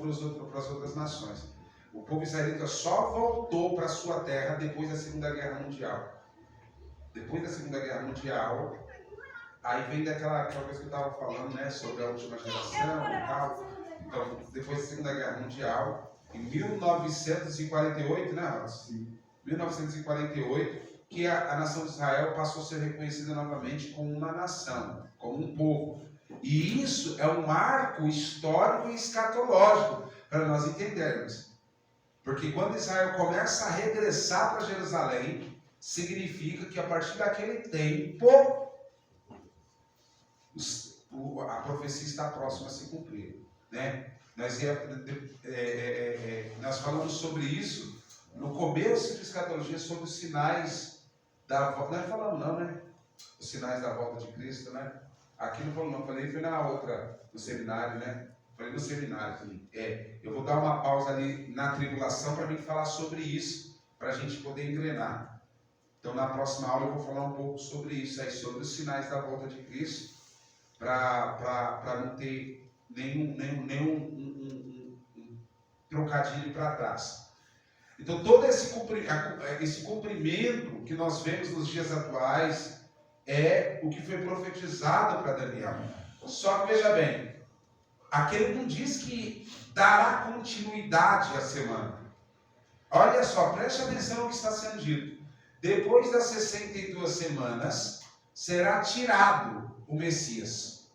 para as outras nações. O povo israelita só voltou para a sua terra depois da Segunda Guerra Mundial. Depois da Segunda Guerra Mundial, aí vem daquela coisa que eu estava falando, sobre a última geração e tal. Então, depois da Segunda Guerra Mundial, em 1948, Sim. 1948, que a nação de Israel passou a ser reconhecida novamente como uma nação, como um povo. E isso é um marco histórico e escatológico para nós entendermos. Porque quando Israel começa a regressar para Jerusalém, significa que a partir daquele tempo, a profecia está próxima a se cumprir. Nós falamos sobre isso no começo de escatologia, sobre os sinais da volta. Não falamos os sinais da volta de Cristo, Aqui não falamos, não. Falei, foi na outra, no seminário, Falei no seminário. Eu vou dar uma pausa ali na tribulação para mim falar sobre isso, para a gente poder engrenar. Então, na próxima aula eu vou falar um pouco sobre isso, sobre os sinais da volta de Cristo, para não ter nenhum trocadilho para trás. Então, todo esse cumprimento que nós vemos nos dias atuais é o que foi profetizado para Daniel. Só que veja bem, aquele não diz que dará continuidade à semana. Olha só, preste atenção ao que está sendo dito. Depois das 62 semanas, será tirado o Messias.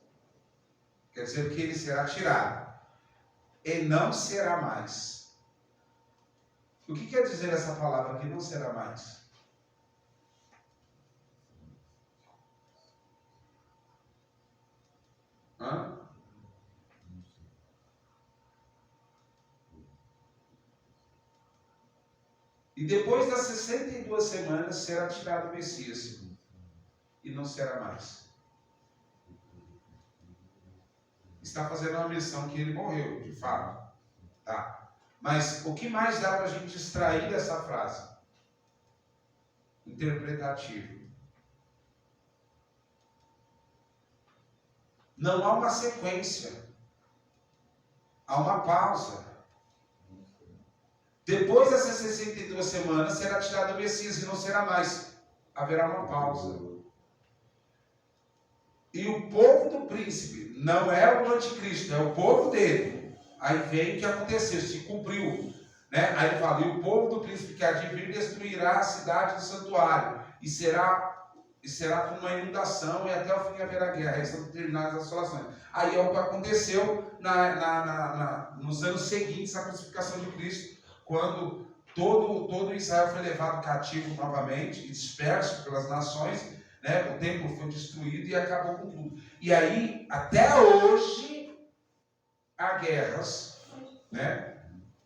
Quer dizer que ele será tirado. E não será mais. O que quer dizer essa palavra, que não será mais? E depois das 62 semanas será tirado o Messias. E não será mais. Está fazendo uma menção que ele morreu, de fato. Tá? Mas o que mais dá para a gente extrair dessa frase? Interpretativo. Não há uma sequência. Há uma pausa. Depois dessas 62 semanas será tirado o Messias e não será mais. Haverá uma pausa. E o povo do príncipe não é o anticristo, é o povo dele. Aí vem o que aconteceu, se cumpriu. Né? Aí ele fala, e o povo do príncipe que há de vir destruirá a cidade do santuário. E será com uma inundação e até o fim haverá guerra. Aí estão terminadas as assolações. Aí é o que aconteceu nos anos seguintes à crucificação de Cristo, quando todo Israel foi levado cativo novamente e disperso pelas nações. Né? O templo foi destruído e acabou com tudo. E aí, até hoje, há guerras, né?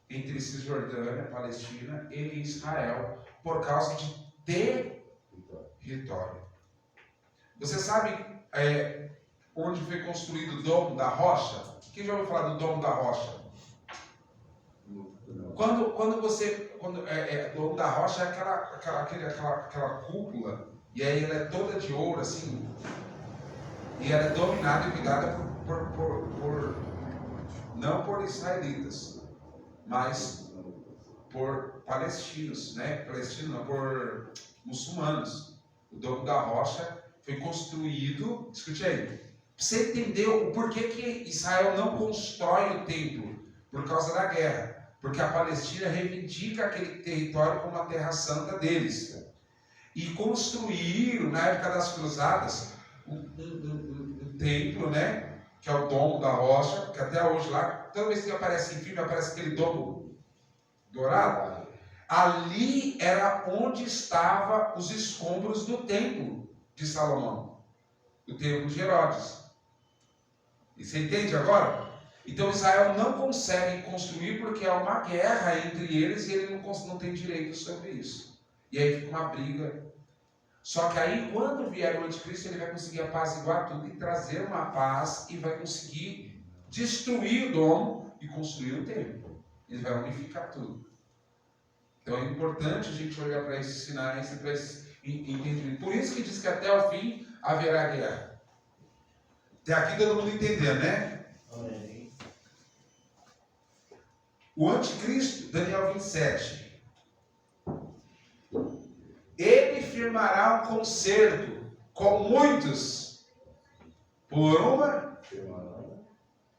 Entre Cisjordânia, Palestina e Israel, por causa de território. Você sabe onde foi construído o Domo da Rocha? Quem já ouviu falar do Domo da Rocha? Quando o Domo da Rocha é aquela cúpula. E aí ela é toda de ouro, assim, e ela é dominada e cuidada não por israelitas, mas por palestinos, né? Palestinos não, por muçulmanos. O Domo da Rocha foi construído, escute aí, para você entender o porquê que Israel não constrói o templo, por causa da guerra, porque a Palestina reivindica aquele território como a terra santa deles. E construíram, na época das cruzadas, um templo, né? Que é o Domo da Rocha, que até hoje lá, toda vez que aparece em filme, aparece aquele domo dourado. Ali era onde estavam os escombros do templo de Salomão, do templo de Herodes. E você entende agora? Então Israel não consegue construir porque há uma guerra entre eles e ele não tem direito sobre isso. E aí fica uma briga. Só que aí, quando vier o anticristo, ele vai conseguir apaziguar tudo e trazer uma paz e vai conseguir destruir o domo e construir o templo. Ele vai unificar tudo. Então é importante a gente olhar para esses sinais e para esses entender. Por isso que diz que até o fim haverá guerra. Até aqui todo mundo entendendo, né? Amém. O anticristo, Daniel 27. Ele firmará um concerto com muitos por uma,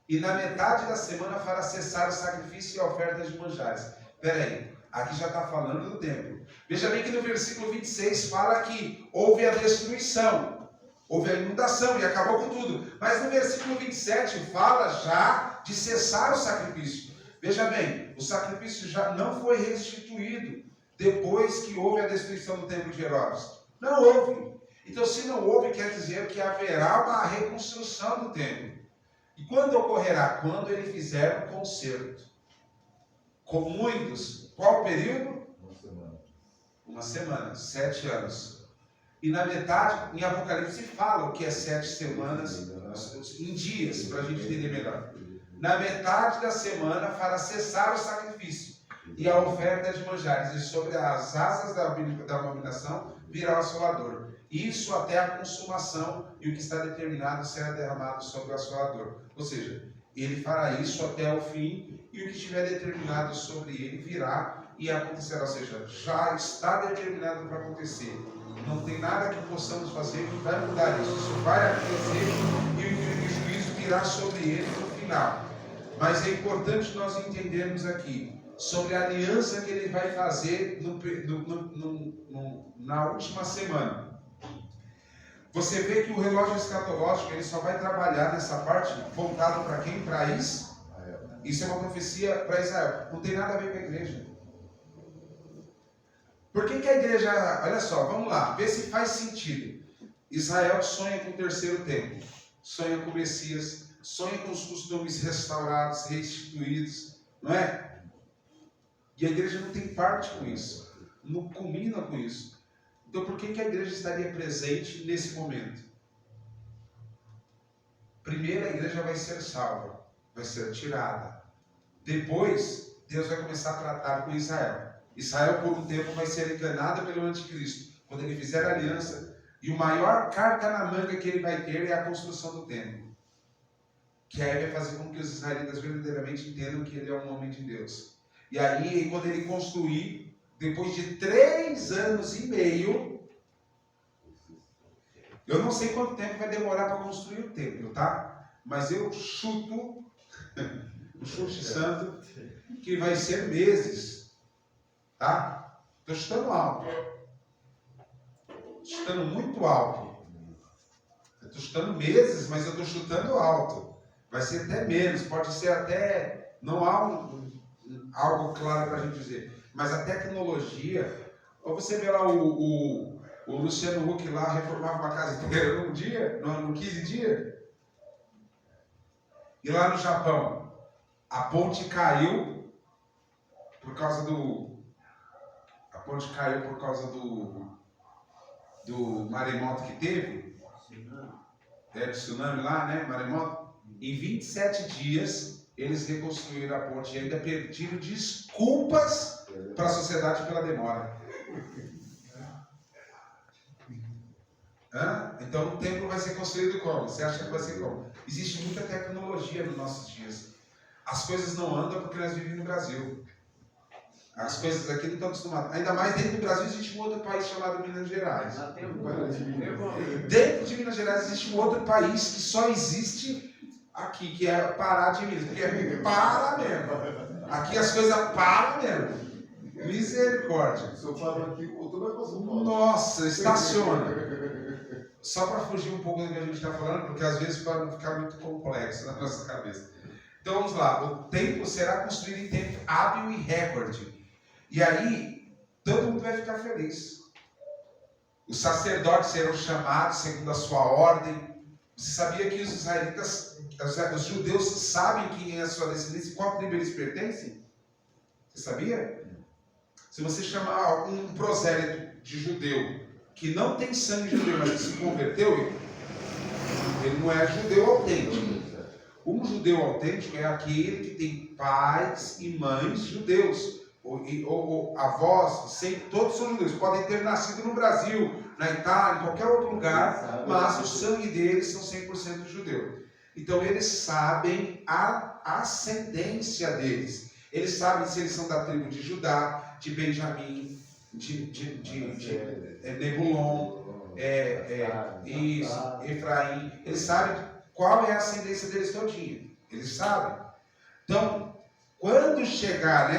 e na metade da semana fará cessar o sacrifício e a oferta de manjares. Espera aí, aqui já está falando do templo. Veja bem que no versículo 26 fala que houve a destruição, houve a inundação e acabou com tudo. Mas no versículo 27 fala já de cessar o sacrifício. Veja bem, o sacrifício já não foi restituído depois que houve a destruição do templo de Herodes. Não houve. Então, se não houve, quer dizer que haverá uma reconstrução do templo. E quando ocorrerá? Quando ele fizer um concerto. Com muitos. Qual período? Uma semana. 7 anos. E na metade, em Apocalipse fala o que é 7 semanas, em dias, para a gente entender melhor. Na metade da semana fará cessar o sacrifício e a oferta de manjares, e sobre as asas da abominação virá o assolador. Isso até a consumação, e o que está determinado será derramado sobre o assolador. Ou seja, ele fará isso até o fim, e o que estiver determinado sobre ele virá e acontecerá. Ou seja, já está determinado para acontecer. Não tem nada que possamos fazer que vai mudar isso. Isso vai acontecer e o juízo virá sobre ele no final. Mas é importante nós entendermos aqui sobre a aliança que ele vai fazer na última semana. Você vê que o relógio escatológico ele só vai trabalhar nessa parte voltado para quem? Para Israel. Isso é uma profecia para Israel. Não tem nada a ver com a igreja. Por que a igreja... Olha só, vamos lá, vê se faz sentido. Israel sonha com o terceiro templo, sonha com o Messias, sonha com os costumes restaurados, restituídos, não é? E a igreja não tem parte com isso. não culmina com isso. Então por que a igreja estaria presente nesse momento? Primeiro a igreja vai ser salva, vai ser tirada. Depois Deus vai começar a tratar com Israel. Israel por um tempo vai ser enganada pelo anticristo. Quando ele fizer aliança, e o maior carta na manga que ele vai ter é a construção do templo. Que aí vai fazer com que os israelitas verdadeiramente entendam que ele é um homem de Deus. E aí, quando ele construir, depois de 3 anos e meio, eu não sei quanto tempo vai demorar para construir o templo, tá? Mas eu chuto, o chute santo, que vai ser meses, tá? Estou chutando alto. Estou chutando muito alto. Eu estou chutando meses, mas eu estou chutando alto. Vai ser até menos, pode ser até, não há algo claro para a gente dizer, mas a tecnologia, ou você vê lá o Luciano Huck lá reformava uma casa inteira num dia, no 15 dias, e lá no Japão, a ponte caiu por causa do maremoto que teve, tsunami lá, né, maremoto. Em 27 dias, eles reconstruíram a ponte e ainda pediram desculpas para a sociedade pela demora. Então o templo vai ser construído como? Você acha que vai ser como? Existe muita tecnologia nos nossos dias. As coisas não andam porque nós vivemos no Brasil. As coisas aqui não estão acostumadas. Ainda mais dentro do Brasil existe um outro país chamado Minas Gerais. Dentro de Minas Gerais existe um outro país que só existe aqui, que é Pará de Minas. Porque é para mesmo. Aqui as coisas param mesmo. Misericórdia. Nossa, estaciona. Só para fugir um pouco do que a gente está falando, porque às vezes para não ficar muito complexo na nossa cabeça. Então vamos lá, o templo será construído em tempo hábil e recorde. E aí, todo mundo vai ficar feliz. Os sacerdotes serão chamados segundo a sua ordem. Você sabia que os israelitas, os judeus sabem quem é a sua descendência e qual tribo eles pertencem? Você sabia? Se você chamar um prosélito de judeu, que não tem sangue judeu, mas que se converteu, ele não é judeu autêntico. Um judeu autêntico é aquele que tem pais e mães judeus, ou avós, todos são judeus. Podem ter nascido no Brasil, na Itália, em qualquer outro lugar, mas o sangue deles são 100% judeu. Então eles sabem a ascendência deles. Eles sabem se eles são da tribo de Judá, de Benjamim, de Nebulon, Efraim. Eles sabem qual é a ascendência deles todinha. Eles sabem. Então, quando chegar,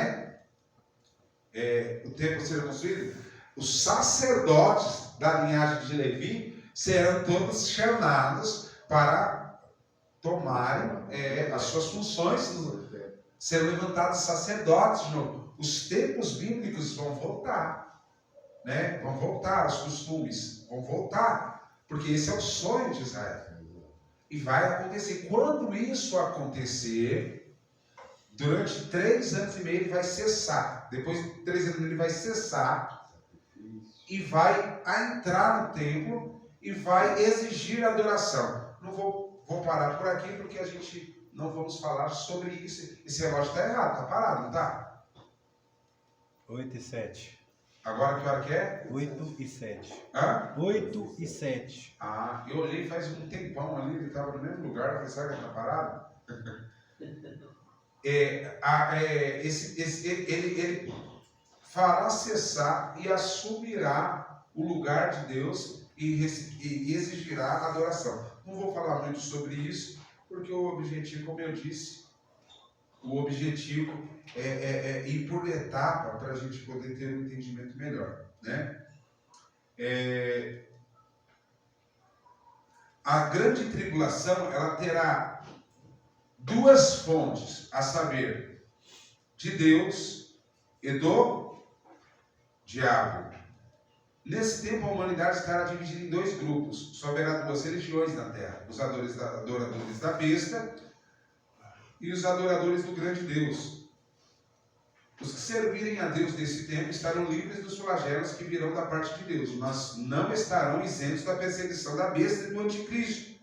o templo ser construído, os sacerdotes da linhagem de Levi serão todos chamados para tomarem as suas funções. Serão levantados sacerdotes de novo. Os tempos bíblicos vão voltar, Vão voltar, os costumes vão voltar, porque esse é o sonho de Israel. E vai acontecer. Quando isso acontecer, durante 3 anos e meio ele vai cessar. Depois de 3 anos ele vai cessar e vai entrar no templo e vai exigir adoração. Não vou parar por aqui porque a gente não vamos falar sobre isso. Esse relógio está errado, está parado, não está? 8:07. Agora que hora que é? 8:07. 8:07. Eu olhei faz um tempão ali, ele estava no mesmo lugar, eu falei, será que ele está parado? Ele fará cessar e assumirá o lugar de Deus e exigirá adoração. Não vou falar muito sobre isso, porque o objetivo, como eu disse, o objetivo é ir por etapa para a gente poder ter um entendimento melhor, A grande tribulação, ela terá 2 fontes, a saber, de Deus e do diabo. Nesse tempo, a humanidade estará dividida em 2 grupos. Só haverá 2 religiões na Terra: os adoradores da besta e os adoradores do grande Deus. Os que servirem a Deus nesse tempo estarão livres dos flagelos que virão da parte de Deus, mas não estarão isentos da perseguição da besta e do anticristo.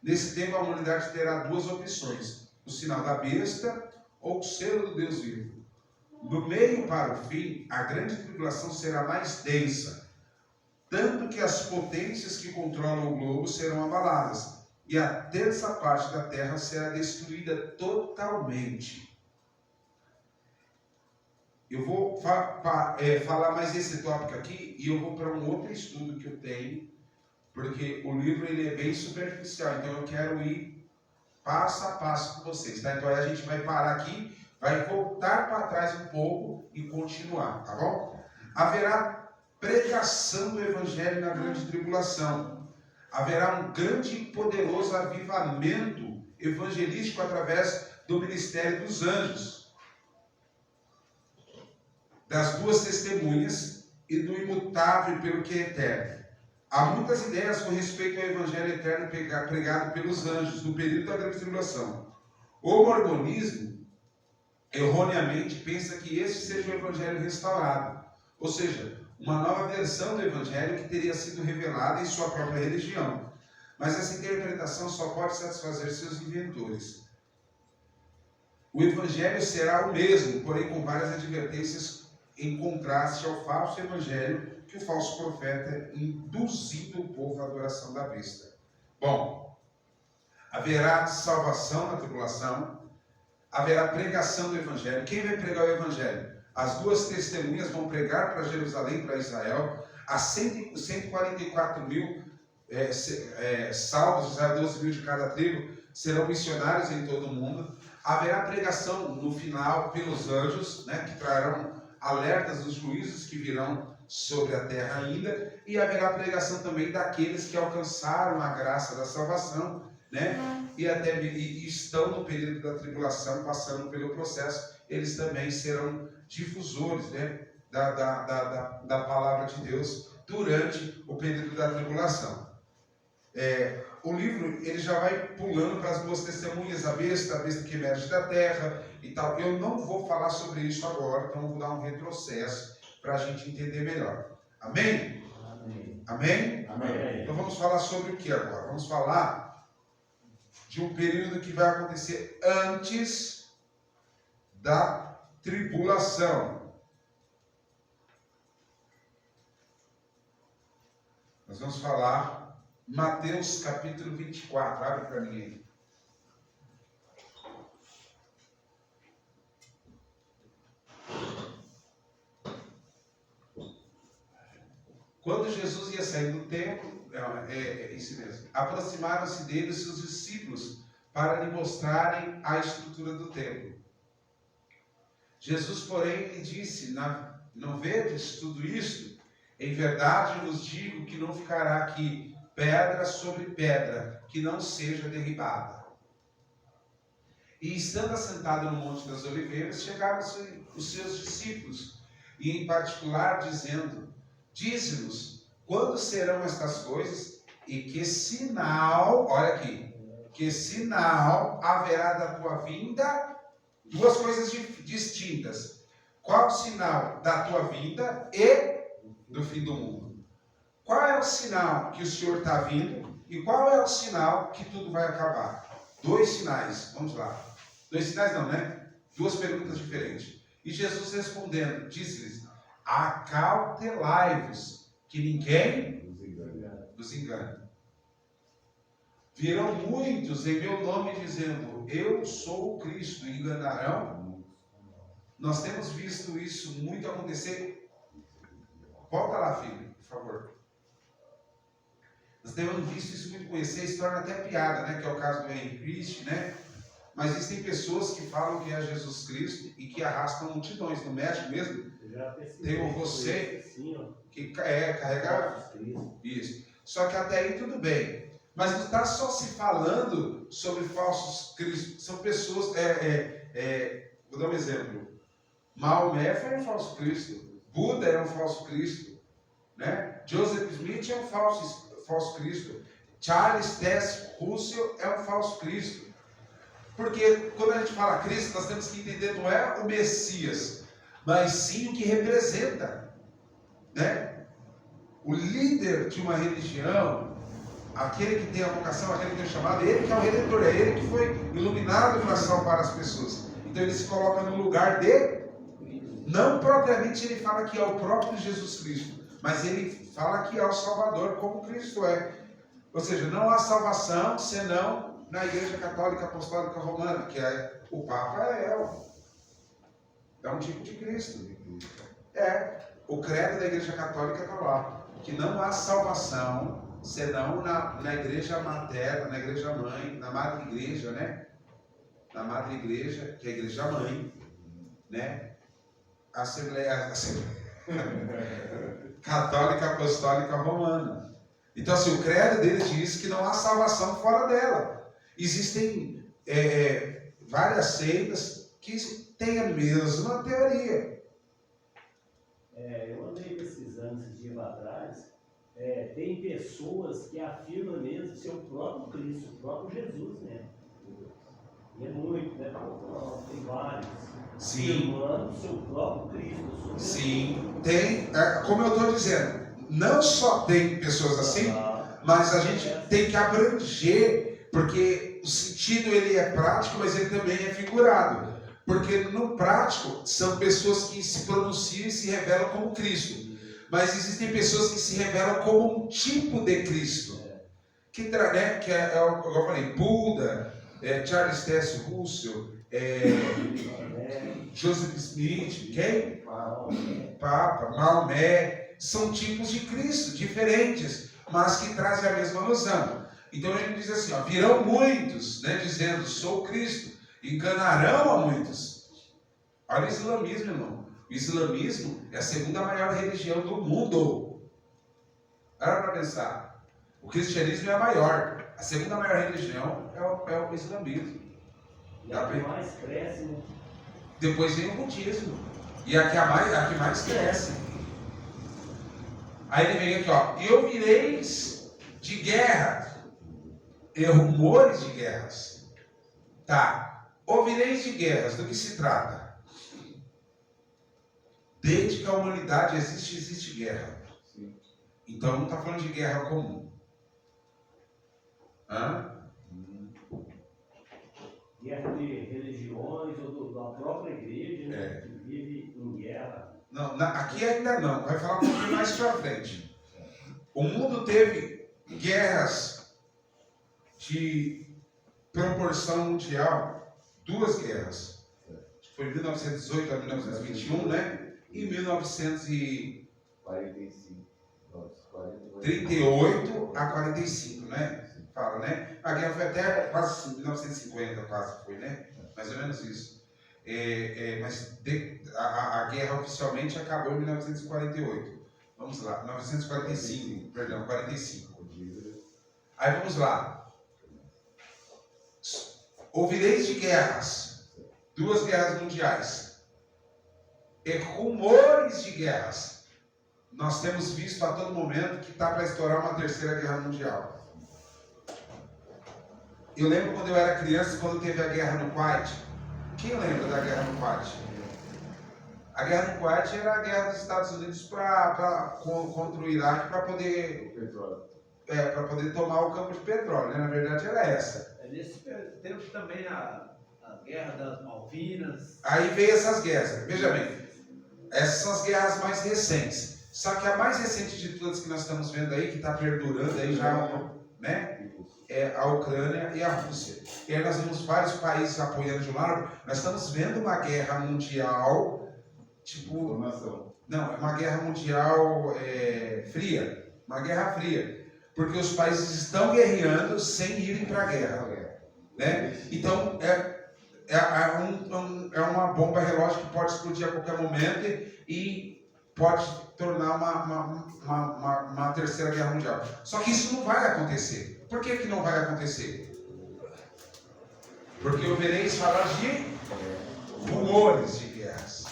Nesse tempo a humanidade terá duas opções: o sinal da besta ou o selo do Deus vivo. Do meio para o fim, a grande tribulação será mais densa, tanto que as potências que controlam o globo serão abaladas, e a terça parte da terra será destruída totalmente. Eu vou falar mais esse tópico aqui, e eu vou para um outro estudo que eu tenho, porque o livro ele é bem superficial, então eu quero ir passo a passo com vocês, tá? Então aí a gente vai parar aqui, vai voltar para trás um pouco e continuar, tá bom? Haverá pregação do Evangelho na grande tribulação. Haverá um grande e poderoso avivamento evangelístico através do ministério dos anjos, das duas testemunhas e do imutável pelo que é eterno. Há muitas ideias com respeito ao Evangelho eterno pregado pelos anjos no período da grande tribulação. O mormonismo erroneamente pensa que este seja o Evangelho restaurado, ou seja, uma nova versão do Evangelho que teria sido revelada em sua própria religião. Mas essa interpretação só pode satisfazer seus inventores. O Evangelho será o mesmo, porém com várias advertências em contraste ao falso Evangelho que o falso profeta induzindo o povo à adoração da besta. Bom, haverá salvação na tribulação, haverá pregação do Evangelho. Quem vai pregar o Evangelho? As duas testemunhas vão pregar para Jerusalém, para Israel. As 144 mil salvos, 12 mil de cada tribo, serão missionários em todo o mundo. Haverá pregação no final pelos anjos, né, que trarão alertas dos juízos que virão sobre a terra ainda. E haverá pregação também daqueles que alcançaram a graça da salvação, né, e estão no período da tribulação, passando pelo processo. Eles também serão difusores, né, da palavra de Deus durante o período da tribulação. O livro ele já vai pulando para as duas testemunhas, a besta que emerge da terra e tal. Eu não vou falar sobre isso agora, então eu vou dar um retrocesso para a gente entender melhor. Amém? Amém. Amém? Amém. Então vamos falar sobre o que agora? Vamos falar de um período que vai acontecer antes da tribulação. Nós vamos falar Mateus capítulo 24. Abre para mim aí. Quando Jesus ia sair do templo, isso mesmo, aproximaram-se dele os seus discípulos para lhe mostrarem a estrutura do templo. Jesus, porém, lhe disse: não vedes tudo isto? Em verdade vos digo que não ficará aqui pedra sobre pedra que não seja derribada. E estando assentado no Monte das Oliveiras, chegaram-se os seus discípulos, e em particular dizendo: dize-nos, quando serão estas coisas, e que sinal, olha aqui, que sinal haverá da tua vinda? Duas coisas distintas. Qual o sinal da tua vinda e do fim do mundo? Qual é o sinal que o Senhor está vindo e qual é o sinal que tudo vai acabar? Dois sinais, vamos lá. Dois sinais não, né? Duas perguntas diferentes. E Jesus respondendo, disse-lhes: acautelai-vos, que ninguém vos engane. Virão muitos em meu nome dizendo: eu sou o Cristo, e enganarão. Nós temos visto isso muito acontecer. Volta lá, filho, por favor. Nós temos visto isso muito acontecer, se torna até piada, né? Que é o caso do Henry Christ, né? Mas existem pessoas que falam que é Jesus Cristo e que arrastam multidões. No México mesmo, tem um você que carrega isso. Só que até aí tudo bem. Mas não está só se falando sobre falsos cristos. São pessoas... vou dar um exemplo. Maomé foi um falso Cristo. Buda era um falso Cristo. Né? Joseph Smith é um falso Cristo. Charles Taze Russell é um falso Cristo. Porque quando a gente fala Cristo, nós temos que entender, não é o Messias. mas sim o que representa, né? O líder de uma religião, aquele que tem a vocação, aquele que tem o chamado, ele que é o redentor, é ele que foi iluminado para salvar as pessoas. Então ele se coloca no lugar de, não propriamente ele fala que é o próprio Jesus Cristo, mas ele fala que é o Salvador como Cristo é. Ou seja, não há salvação senão na Igreja Católica Apostólica Romana, que é o Papa é um tipo de Cristo. O credo da Igreja Católica está lá, que não há salvação senão na Igreja Materna, na Igreja Mãe, na Madre Igreja, né? Na Madre Igreja, que é a Igreja Mãe, né? Assembleia Católica Apostólica Romana. Então, assim, o credo deles diz que não há salvação fora dela. Existem várias seitas que têm a mesma teoria. Eu andei pesquisando esses dias atrás. Tem pessoas que afirmam mesmo ser o próprio Cristo, o próprio Jesus, né? E é muito, né? Tem vários. Sim. Afirmando seu próprio Cristo. Sim, tem, como eu estou dizendo, não só tem pessoas assim, mas a gente tem que abranger, porque o sentido ele é prático, mas ele também é figurado. Porque no prático são pessoas que se pronunciam e se revelam como Cristo. Mas existem pessoas que se revelam como um tipo de Cristo. Que é o que eu falei, Buda, Charles Taze Russell, Joseph Smith, quem? Papa, Maomé, são tipos de Cristo diferentes, mas que trazem a mesma noção. Então ele diz assim, ó, virão muitos, né, dizendo, sou Cristo, enganarão a muitos. Olha o islamismo, irmão. O islamismo é a segunda maior religião do mundo. Para para pensar. O cristianismo é a maior. A segunda maior religião é o islamismo. E a que mais cresce, né? Depois vem o budismo. E a que mais cresce. Aí ele vem aqui, ó. E ouvireis de guerra e rumores de guerras. Tá. Ouvireis de guerras. Do que se trata? Desde que a humanidade existe guerra. Então não está falando de guerra comum. Guerra de religiões ou da própria igreja, né, que vive em guerra. Não, aqui ainda não. Vai falar um pouquinho mais pra frente. O mundo teve guerras de proporção mundial. 2 guerras. Foi em 1918 a 1921, né? E 1938 a 45, né? Fala, né? A guerra foi até quase 1950, quase foi, né? Mais ou menos isso. Mas a guerra oficialmente acabou em 1948. Vamos lá, 1945, perdão, 45. Aí vamos lá. Ouvireis de guerras, 2 guerras mundiais. E rumores de guerras. Nós temos visto a todo momento que está para estourar uma 3ª guerra mundial. Eu lembro quando eu era criança, quando teve a guerra no Kuwait. Quem lembra da guerra no Kuwait? A guerra no Kuwait era a guerra dos Estados Unidos contra o Iraque para poder tomar o campo de petróleo, né? Na verdade era essa. Nesse tempo também a guerra das Malvinas. Aí veio essas guerras. Veja bem, essas são as guerras mais recentes. Só que a mais recente de todas que nós estamos vendo aí, que está perdurando aí já, né? É a Ucrânia e a Rússia. E aí nós vemos vários países apoiando de um lado. Nós estamos vendo uma guerra mundial, tipo... Não, é uma guerra mundial fria. Uma guerra fria. Porque os países estão guerreando sem irem para a guerra. Né? Então, é uma bomba relógio que pode explodir a qualquer momento e pode tornar uma 3ª guerra mundial. Só que isso não vai acontecer. Por que não vai acontecer? Porque ouvireis falar de rumores de guerras.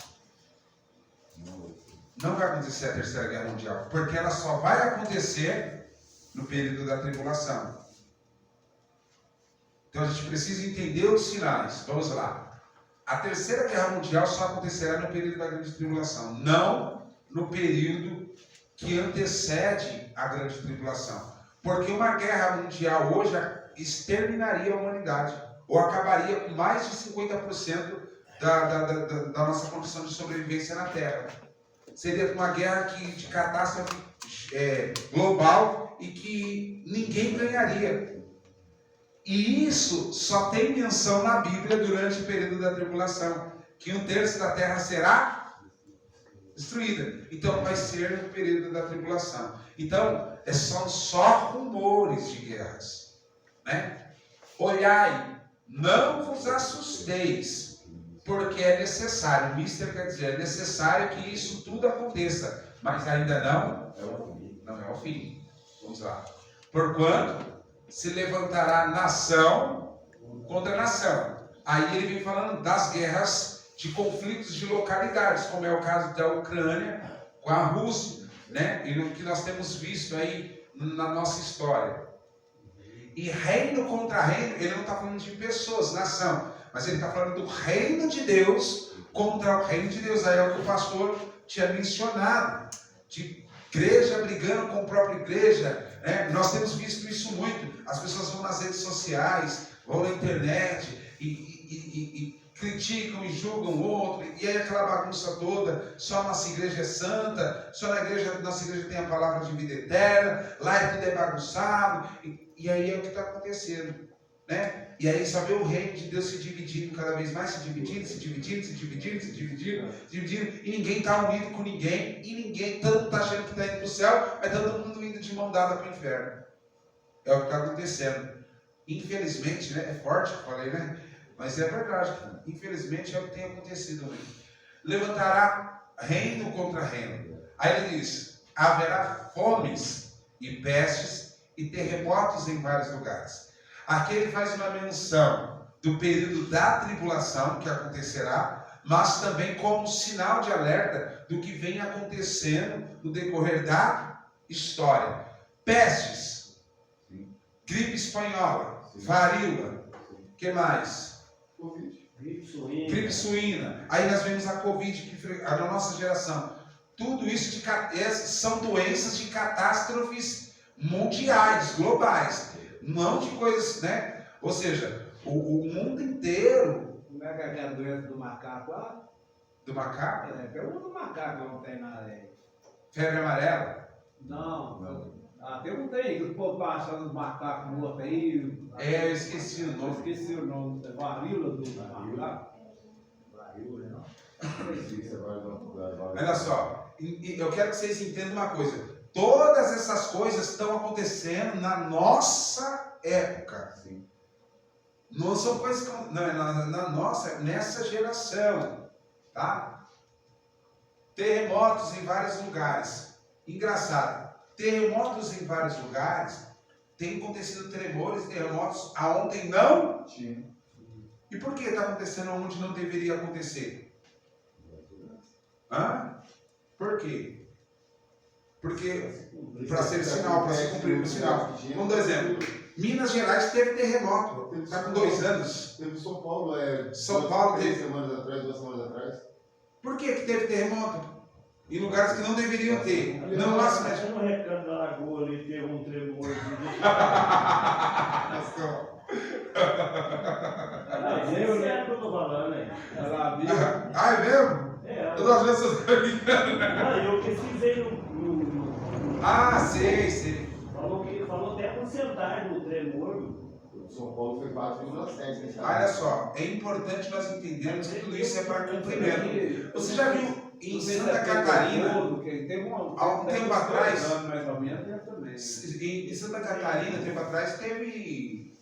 Não vai acontecer a 3ª guerra mundial, porque ela só vai acontecer no período da tribulação. Então a gente precisa entender os sinais. Vamos lá. A terceira guerra mundial só acontecerá no período da grande tribulação, não no período que antecede a grande tribulação. Porque uma guerra mundial hoje exterminaria a humanidade, ou acabaria com mais de 50% da nossa condição de sobrevivência na Terra. Seria uma guerra de catástrofe global e que ninguém ganharia. E isso só tem menção na Bíblia durante o período da tribulação, que 1/3 da terra será destruída. Então vai ser no período da tribulação. Então são só rumores de guerras, né? Olhai, não vos assusteis, porque é necessário. Mister quer dizer, é necessário que isso tudo aconteça, mas ainda não é o fim. Vamos lá. Porquanto se levantará nação contra nação. Aí ele vem falando das guerras, de conflitos de localidades, como é o caso da Ucrânia com a Rússia, né? E no que nós temos visto aí na nossa história. E reino contra reino, ele não está falando de pessoas, nação, mas ele está falando do reino de Deus contra o reino de Deus. Aí é o que o pastor tinha mencionado, de igreja brigando com a própria igreja. Nós temos visto isso muito. As pessoas vão nas redes sociais, vão na internet e criticam e julgam o outro, e aí aquela bagunça toda. Só a nossa igreja é santa, só nossa igreja tem a palavra de vida eterna, lá tudo é bagunçado, e aí é o que está acontecendo, né? E aí só vê o reino de Deus se dividindo cada vez mais, se dividindo, e ninguém está unido com ninguém, e ninguém, tanto está achando que está indo para o céu, mas todo mundo indo de mão dada para o inferno. É o que está acontecendo. Infelizmente, né? É forte que eu falei, né? Mas é verdade. Infelizmente é o que tem acontecido mesmo. Levantará reino contra reino. Aí ele diz: haverá fomes e pestes e terremotos em vários lugares. Aqui ele faz uma menção do período da tribulação que acontecerá, mas também como sinal de alerta do que vem acontecendo no decorrer da história. Pestes, gripe espanhola, varíola, que mais? Gripe suína. Aí nós vemos a Covid na nossa geração. Tudo isso são doenças de catástrofes mundiais, globais, não de coisas, né? Ou seja, o mundo inteiro. Como é que é a doença do macaco lá? Do macaco? Pergunta do macaco, não tem nada aí. Febre amarela? Não. Perguntei, que o povo tá achando os macacos mortos aí. Eu esqueci o nome. Esqueci o nome. Varíola do macaco. Varíola, não. Olha só, eu quero que vocês entendam uma coisa. Todas essas coisas estão acontecendo na nossa época. Sim. Não são coisas nessa geração, tá? Terremotos em vários lugares. Engraçado, terremotos em vários lugares, tem acontecido tremores e terremotos aonde não tinha. E por que está acontecendo onde não deveria acontecer? Por quê? Porque para ser sinal, para se cumprir o sinal. Vamos dar exemplo. Minas Gerais teve terremoto. Está com 2 anos. Teve São Paulo, São Paulo teve. 2 semanas atrás. Por que teve terremoto? Em lugares que não deveriam ter. Não há cidade. No recanto da lagoa ali teve um tremor. Esse é o que eu estou falando, né? É mesmo? Eu tô achando essas coisas. Eu pesquisei no. Sei. Falou até a porcentagem do tremor. São Paulo foi 4,7. Olha só, é importante nós entendermos que tudo isso é para cumprimento. Você já viu em Santa Catarina, há um tempo atrás, em Santa Catarina, tempo atrás, teve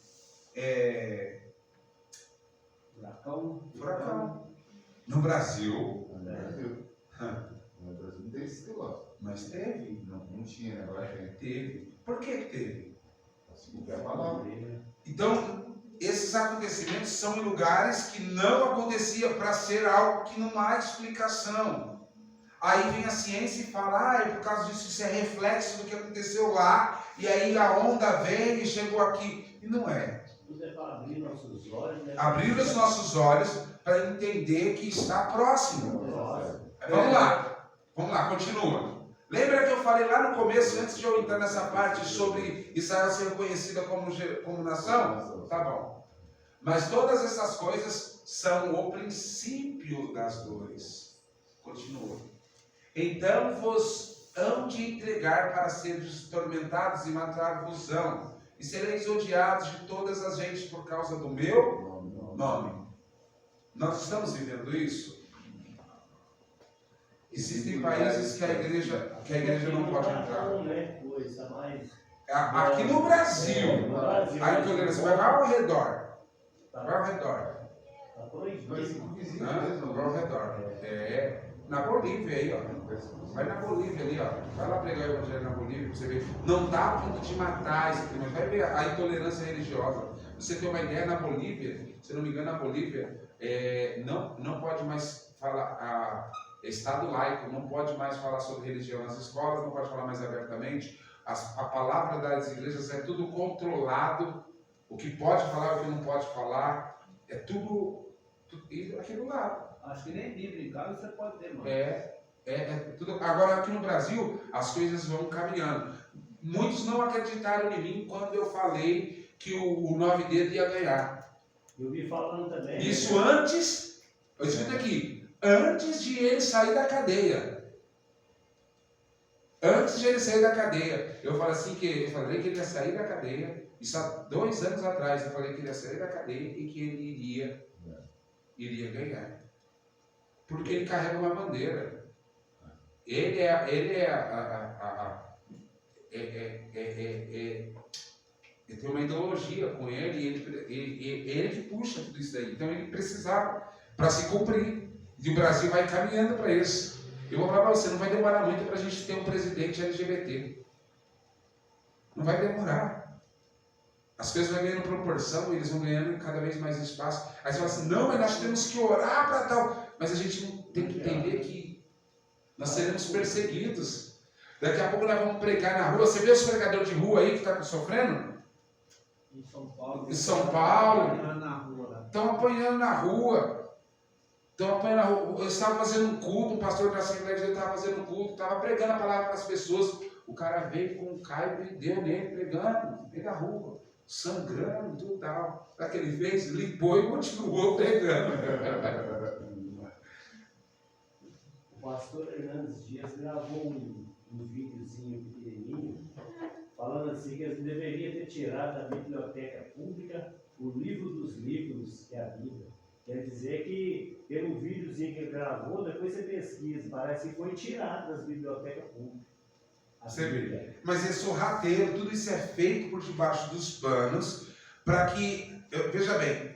furacão. No Brasil. No Brasil não tem esse negócio. Mas teve. Não tinha, agora tem. Teve. Por que teve? Se quer falar. Então, esses acontecimentos são em lugares que não acontecia, para ser algo que não há explicação. Aí vem a ciência e fala, por causa disso, isso é reflexo do que aconteceu lá, e aí a onda vem e chegou aqui. E não é. Tudo é para abrir nossos olhos, né? Abrir os nossos olhos para entender que está próximo. Vamos lá, continua. Lembra que eu falei lá no começo, antes de eu entrar nessa parte, sobre Israel ser reconhecida como nação? Tá bom. Mas todas essas coisas são o princípio das dores. Continua. Então vos hão de entregar para seres tormentados e matar-vos-ão, e sereis odiados de todas as gentes por causa do meu nome. Nós estamos vivendo isso? Existem países que a igreja não pode entrar. Aqui no Brasil, a intolerância vai ao redor. Vai ao redor. Vai ao redor. Na Bolívia aí, ó. Vai na Bolívia ali, ó. Vai lá pregar o evangelho na Bolívia pra você ver. Não dá a ponto de matar esse clima. Vai ver a intolerância religiosa. Pra você ter uma ideia, na Bolívia, se não me engano, na Bolívia, não pode mais falar. Estado laico, não pode mais falar sobre religião nas escolas, não pode falar mais abertamente. A palavra das igrejas é tudo controlado. O que pode falar, o que não pode falar. É tudo aqui do lado. Acho que nem Bíblia em casa você pode ter, mano. Tudo. Agora, aqui no Brasil, as coisas vão caminhando. Muitos não acreditaram em mim quando eu falei que o 9 dedos ia ganhar. Eu vi falando também. Isso antes, escuta aqui, antes de ele sair da cadeia. Antes de ele sair da cadeia, eu falei que ele ia sair da cadeia. Isso há 2 anos atrás, eu falei que ele ia sair da cadeia e que ele iria ganhar. Porque ele carrega uma bandeira. Ele tem uma ideologia com ele que puxa tudo isso daí. Então ele precisava para se cumprir. E o Brasil vai caminhando para isso. Eu vou falar para você, não vai demorar muito para a gente ter um presidente LGBT. Não vai demorar. As coisas vão ganhando proporção, eles vão ganhando cada vez mais espaço. Aí você fala assim, não, mas nós temos que orar para tal. Mas a gente não tem que entender que nós seremos perseguidos. Daqui a pouco nós vamos pregar na rua. Você vê os pregadores de rua aí que estão sofrendo? Em São Paulo. Estão apanhando na rua. Eu estava fazendo um culto, um pastor da Assembleia de Deus estava fazendo um culto, estava pregando a palavra para as pessoas. O cara veio com um caibo e deu nele, pregando, no meio da rua, sangrando, tudo tal. Sabe o que ele fez? Limpou e continuou pregando. O pastor Hernandes Dias gravou um videozinho pequenininho, falando assim que eles deveriam ter tirado da biblioteca pública o livro dos livros, que é a Bíblia. Quer dizer que, pelo videozinho que ele gravou, depois você pesquisa, parece que foi tirado das bibliotecas públicas. Você vê. Mas é sorrateiro, tudo isso é feito por debaixo dos panos, para que, veja bem,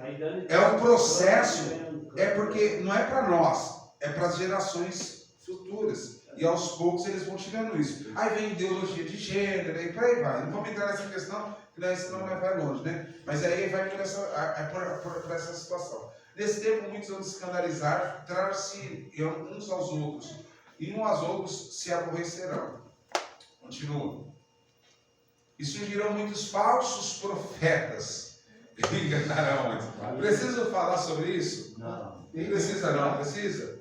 é um processo, porque não é para nós, é para as gerações futuras. E aos poucos eles vão tirando isso. Aí vem ideologia de gênero, e por aí vai. Não vamos entrar nessa questão, senão vai longe, né? Mas aí vai por essa situação. Nesse tempo, muitos vão se escandalizar, trazer-se uns aos outros, e uns aos outros se aborrecerão. Continua. E surgirão muitos falsos profetas que enganarão muitos. Preciso falar sobre isso? Não. Não precisa?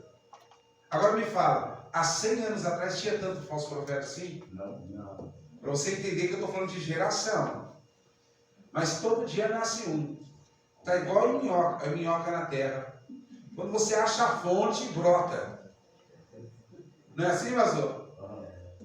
Agora me fala, há 100 anos atrás tinha tanto falso profeta assim? Não. Para você entender que eu estou falando de geração. Mas todo dia nasce um. Está igual a minhoca na terra. Quando você acha a fonte, brota. Não é assim, pastor?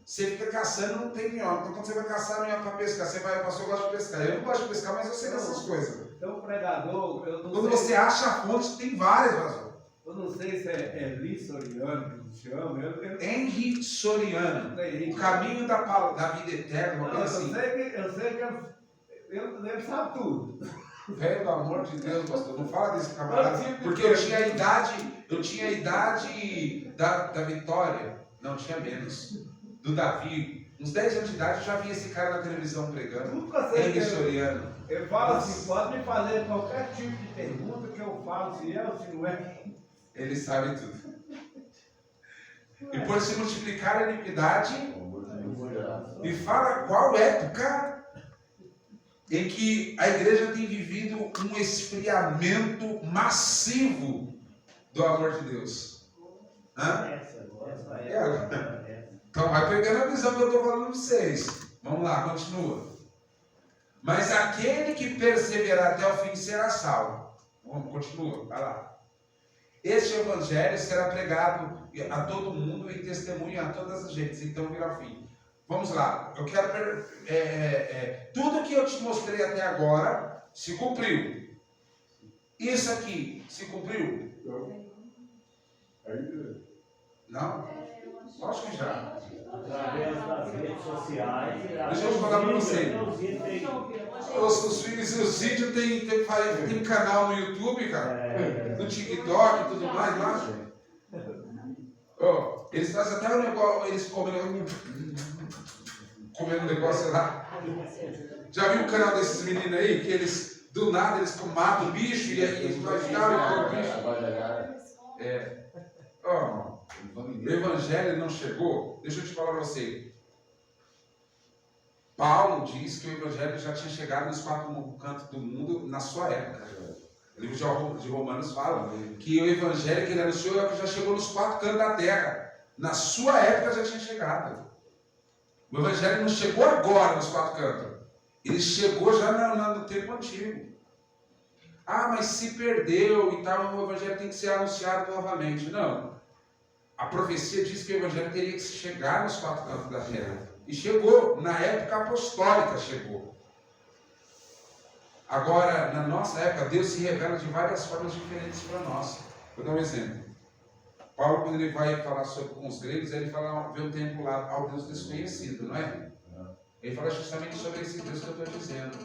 Você fica caçando, não tem minhoca. Então quando você vai caçar minhoca para pescar, você vai, pastor, eu gosto de pescar. Eu não gosto de pescar, mas eu sei dessas coisas. Então o pregador, eu não Quando sei. você acha a fonte, tem várias, pastor. Eu não sei se é Henri Soriano que se chama. Henri Soriano. O caminho da vida eterna, uma coisa assim. Eu sei que ele sabe tudo. Pelo amor de Deus, pastor, não fala desse camarada, porque eu tinha a idade da Vitória, não, tinha menos, do Davi, uns 10 anos de idade eu já vi esse cara na televisão pregando, Nunca sei Henri Soriano. Eu falo assim, pode me fazer qualquer tipo de pergunta que eu falo, se é ou se não é. Ele sabe tudo. E por se multiplicar a iniquidade, me fala qual época em que a igreja tem vivido um esfriamento massivo do amor de Deus. Hã? Então vai pegando a visão que eu estou falando para vocês. Vamos lá, continua. Mas aquele que perseverar até o fim será salvo. Vamos, continua, vai lá. Este evangelho será pregado a todo mundo e testemunho a todas as gentes, então virá o fim. Vamos lá, eu quero tudo que eu te mostrei até agora se cumpriu. Isso aqui se cumpriu? Não? Acho que já. Através das redes sociais. Deixa eu falar para você. Os vídeos tem canal no YouTube, cara. No TikTok e tudo mais lá. Oh, eles fazem até um negócio, eles comendo um negócio lá. Já viu o canal desses meninos aí? Que eles, do nada, eles matam o bicho e aí eles vai ficar o bicho. Oh, o evangelho não chegou. Deixa eu te falar para você. Paulo diz que o evangelho já tinha chegado nos 4 cantos do mundo na sua época. O livro de Romanos fala que o evangelho que ele anunciou já chegou nos 4 cantos da terra. Na sua época já tinha chegado. O evangelho não chegou agora nos 4 cantos. Ele chegou já no tempo antigo. Ah, mas se perdeu e tal, o evangelho tem que ser anunciado novamente. Não. A profecia diz que o evangelho teria que chegar nos 4 cantos da terra. E chegou, na época apostólica chegou. Agora, na nossa época, Deus se revela de várias formas diferentes para nós. Vou dar um exemplo. Paulo, quando ele vai falar com os gregos, ele fala, vê um tempo lá, ao Deus desconhecido, não é? Ele fala justamente sobre esse Deus que eu estou dizendo.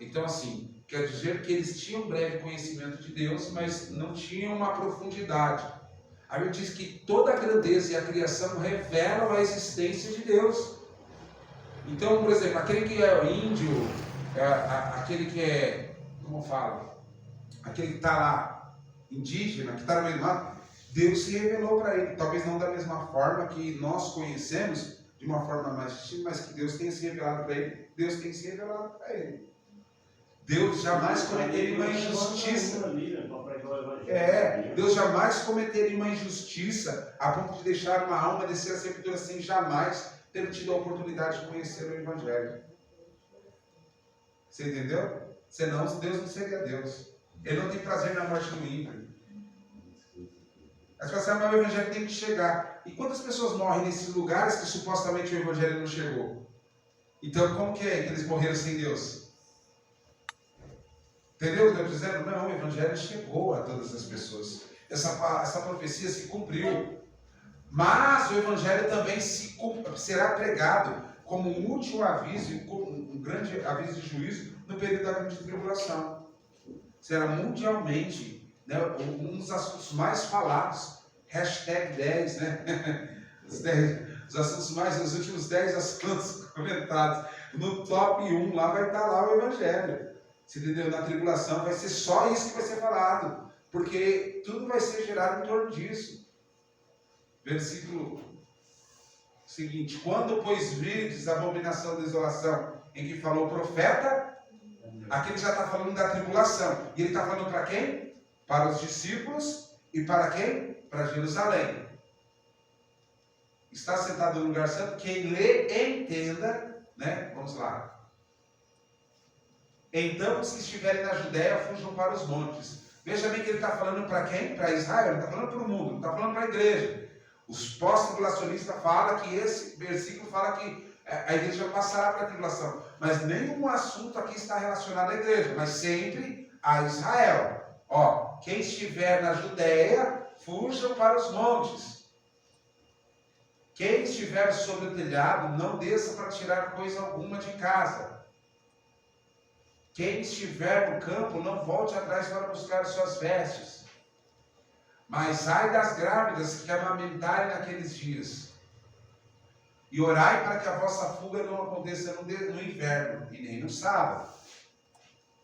Então, assim, quer dizer que eles tinham um breve conhecimento de Deus, mas não tinham uma profundidade. A Bíblia diz que toda a grandeza e a criação revelam a existência de Deus. Então, por exemplo, aquele que é índio, aquele que é, como fala, aquele que está lá, indígena, que está no meio do mato, Deus se revelou para ele. Talvez não da mesma forma que nós conhecemos, de uma forma mais distinta, mas que Deus tenha se revelado para ele. Deus tem se revelado para ele. Deus jamais cometeria uma injustiça. Deus jamais cometeria uma injustiça a ponto de deixar uma alma descer a sepultura sem jamais ter tido a oportunidade de conhecer o Evangelho. Você entendeu? Senão Deus não seria Deus. Ele não tem prazer na morte do ímpio. As pessoas falam, o Evangelho tem que chegar. E quantas pessoas morrem nesses lugares que supostamente o Evangelho não chegou? Então, como que é que eles morreram sem Deus? Entendeu o que eu estou dizendo? Não, o Evangelho chegou a todas as pessoas. Essa profecia se cumpriu. Mas o Evangelho também será pregado como um último aviso, como um grande aviso de juízo no período da grande tribulação. Será mundialmente, né, um dos assuntos mais falados, #10, né? Os assuntos mais, os últimos 10 assuntos comentados. No top 1 lá vai estar lá o Evangelho. Você entendeu? Na tribulação vai ser só isso que vai ser falado, porque tudo vai ser gerado em torno disso. Versículo seguinte: quando, pois, virdes a abominação da desolação, em que falou o profeta, aqui ele já está falando da tribulação. E ele está falando para quem? Para os discípulos e para quem? Para Jerusalém. Está sentado no lugar santo, quem lê, entenda, né? Vamos lá. Então, os que estiverem na Judéia, fujam para os montes. Veja bem que ele está falando para quem? Para Israel, ele está falando para o mundo, não está falando para a igreja. Os pós-tribulacionistas falam que esse versículo fala que a igreja passará para a tribulação. Mas nenhum assunto aqui está relacionado à igreja, mas sempre a Israel. Ó, quem estiver na Judéia, fujam para os montes. Quem estiver sobre o telhado, não desça para tirar coisa alguma de casa. Quem estiver no campo, não volte atrás para buscar suas vestes. Mas ai das grávidas que amamentarem naqueles dias. E orai para que a vossa fuga não aconteça no inverno, e nem no sábado.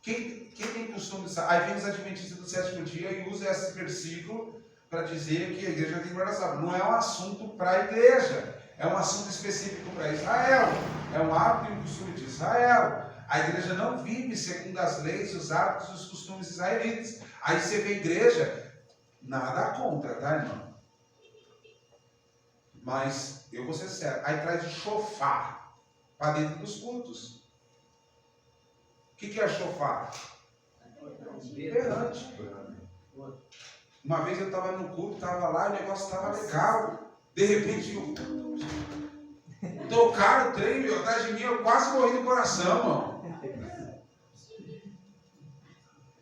Quem tem costume de sábado? Aí vem os adventistas do 7º dia e usa esse versículo para dizer que a igreja tem que guardar sábado. Não é um assunto para a igreja, é um assunto específico para Israel. É um hábito e um costume de Israel. A igreja não vive segundo as leis, os hábitos e os costumes israelitas. Aí você vê a igreja, nada contra, tá, irmão? Mas, eu vou ser sério, aí traz o chofar para dentro dos cultos. O que é chofar? Berrante. Uma vez eu estava no culto, estava lá, o negócio estava legal. De repente, tocaram o trem, meu, atrás de mim, eu quase morri do coração, irmão.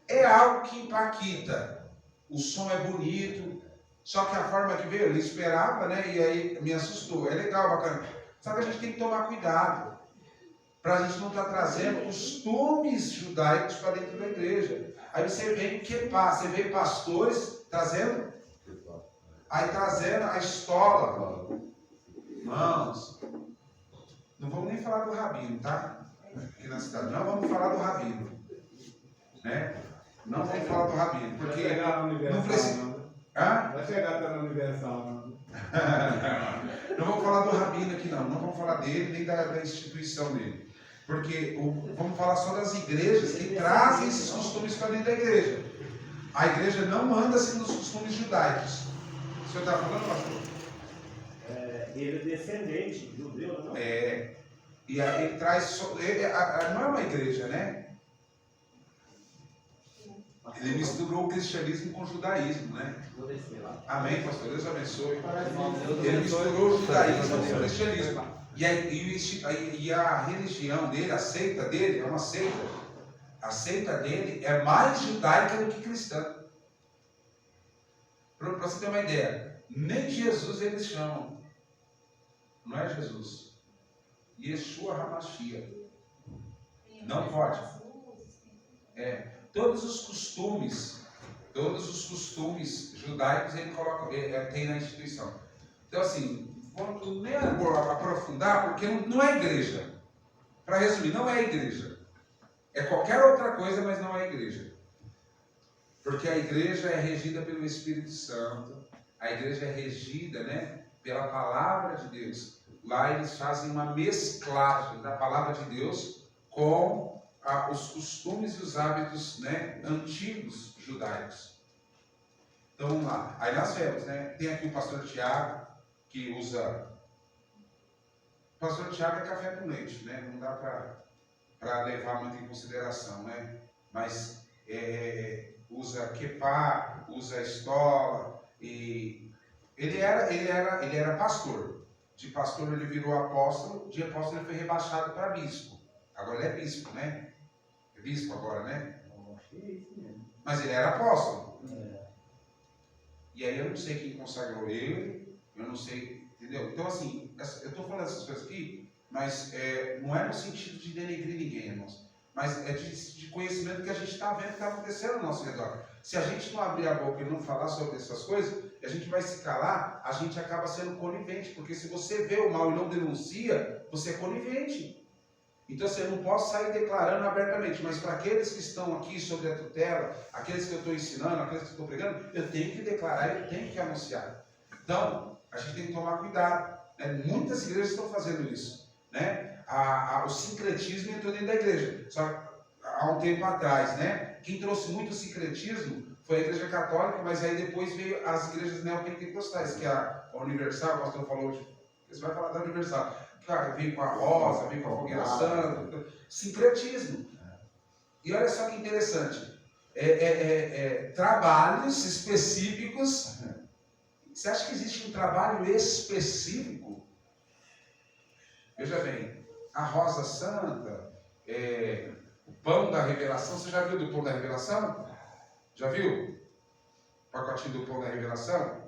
É algo que impacta. O som é bonito, só que a forma que veio, ele esperava, né? E aí me assustou. É legal, bacana. Só que a gente tem que tomar cuidado para a gente não estar trazendo costumes judaicos para dentro da igreja. Aí você vê você vê pastores trazendo, aí trazendo a estola. Irmãos, não vamos nem falar do rabino, tá? Aqui na cidade, não vamos falar do rabino, né? Não vamos falar do rabino, porque não precisa. Vai chegar até na Universal, não. Não vamos falar do rabino aqui, não vamos falar dele, nem da instituição dele. Porque vamos falar só das igrejas que trazem esses costumes para dentro da igreja. A igreja não manda segundo os costumes judaicos. O senhor está falando, pastor? Ele é descendente judeu, não? É. E aí ele traz. Não é uma igreja, né? Ele misturou o cristianismo com o judaísmo, né? Vou descer lá. Amém, pastor? Deus abençoe. Ele misturou o judaísmo com o cristianismo. E a religião dele, a seita dele, é uma seita. A seita dele é mais judaica do que cristã. Para você ter uma ideia, nem Jesus eles chamam. Não é Jesus. Yeshua HaMashiach. Não pode. Todos os costumes judaicos ele coloca, tem na instituição. Então assim, vamos nem aprofundar, porque não é igreja. Para resumir, não é igreja. É qualquer outra coisa, mas não é igreja. Porque a igreja é regida pelo Espírito Santo. A igreja é regida, né, pela palavra de Deus. Lá eles fazem uma mesclagem da palavra de Deus com os costumes e os hábitos, né, antigos judaicos. Então vamos lá. Aí nós vemos, né? Tem aqui o pastor Tiago, que usa. O pastor Tiago é café com leite, né? Não dá para levar muito em consideração, né? Mas usa quepá, usa estola. E ele era pastor. De pastor ele virou apóstolo, de apóstolo ele foi rebaixado para bispo. Agora ele é bispo, né? É bispo agora, né? Mas ele era apóstolo. E aí eu não sei quem consagrou ele, eu não sei, entendeu? Então assim, eu estou falando essas coisas aqui, mas não é no sentido de denegrir ninguém, irmãos. Mas é de conhecimento que a gente está vendo que está acontecendo ao nosso redor. Se a gente não abrir a boca e não falar sobre essas coisas, a gente vai se calar, a gente acaba sendo conivente. Porque se você vê o mal e não denuncia, você é conivente. Então você não pode sair declarando abertamente, mas para aqueles que estão aqui sobre a tutela, aqueles que eu estou ensinando, aqueles que eu estou pregando, eu tenho que declarar, eu tenho que anunciar. Então, a gente tem que tomar cuidado. Né? Muitas igrejas estão fazendo isso. Né? O sincretismo entrou dentro da igreja. Só há um tempo atrás, né? Quem trouxe muito sincretismo foi a igreja católica, mas aí depois veio as igrejas neopentecostais, que é a Universal, o pastor falou, você vai falar da Universal. Cara, vem com a rosa, vem com a fogueira santa, sincretismo. E olha só que interessante, trabalhos específicos. Você acha que existe um trabalho específico? Veja bem, a rosa santa, o pão da revelação. Você já viu do pão da revelação? Já viu? O pacotinho do pão da revelação?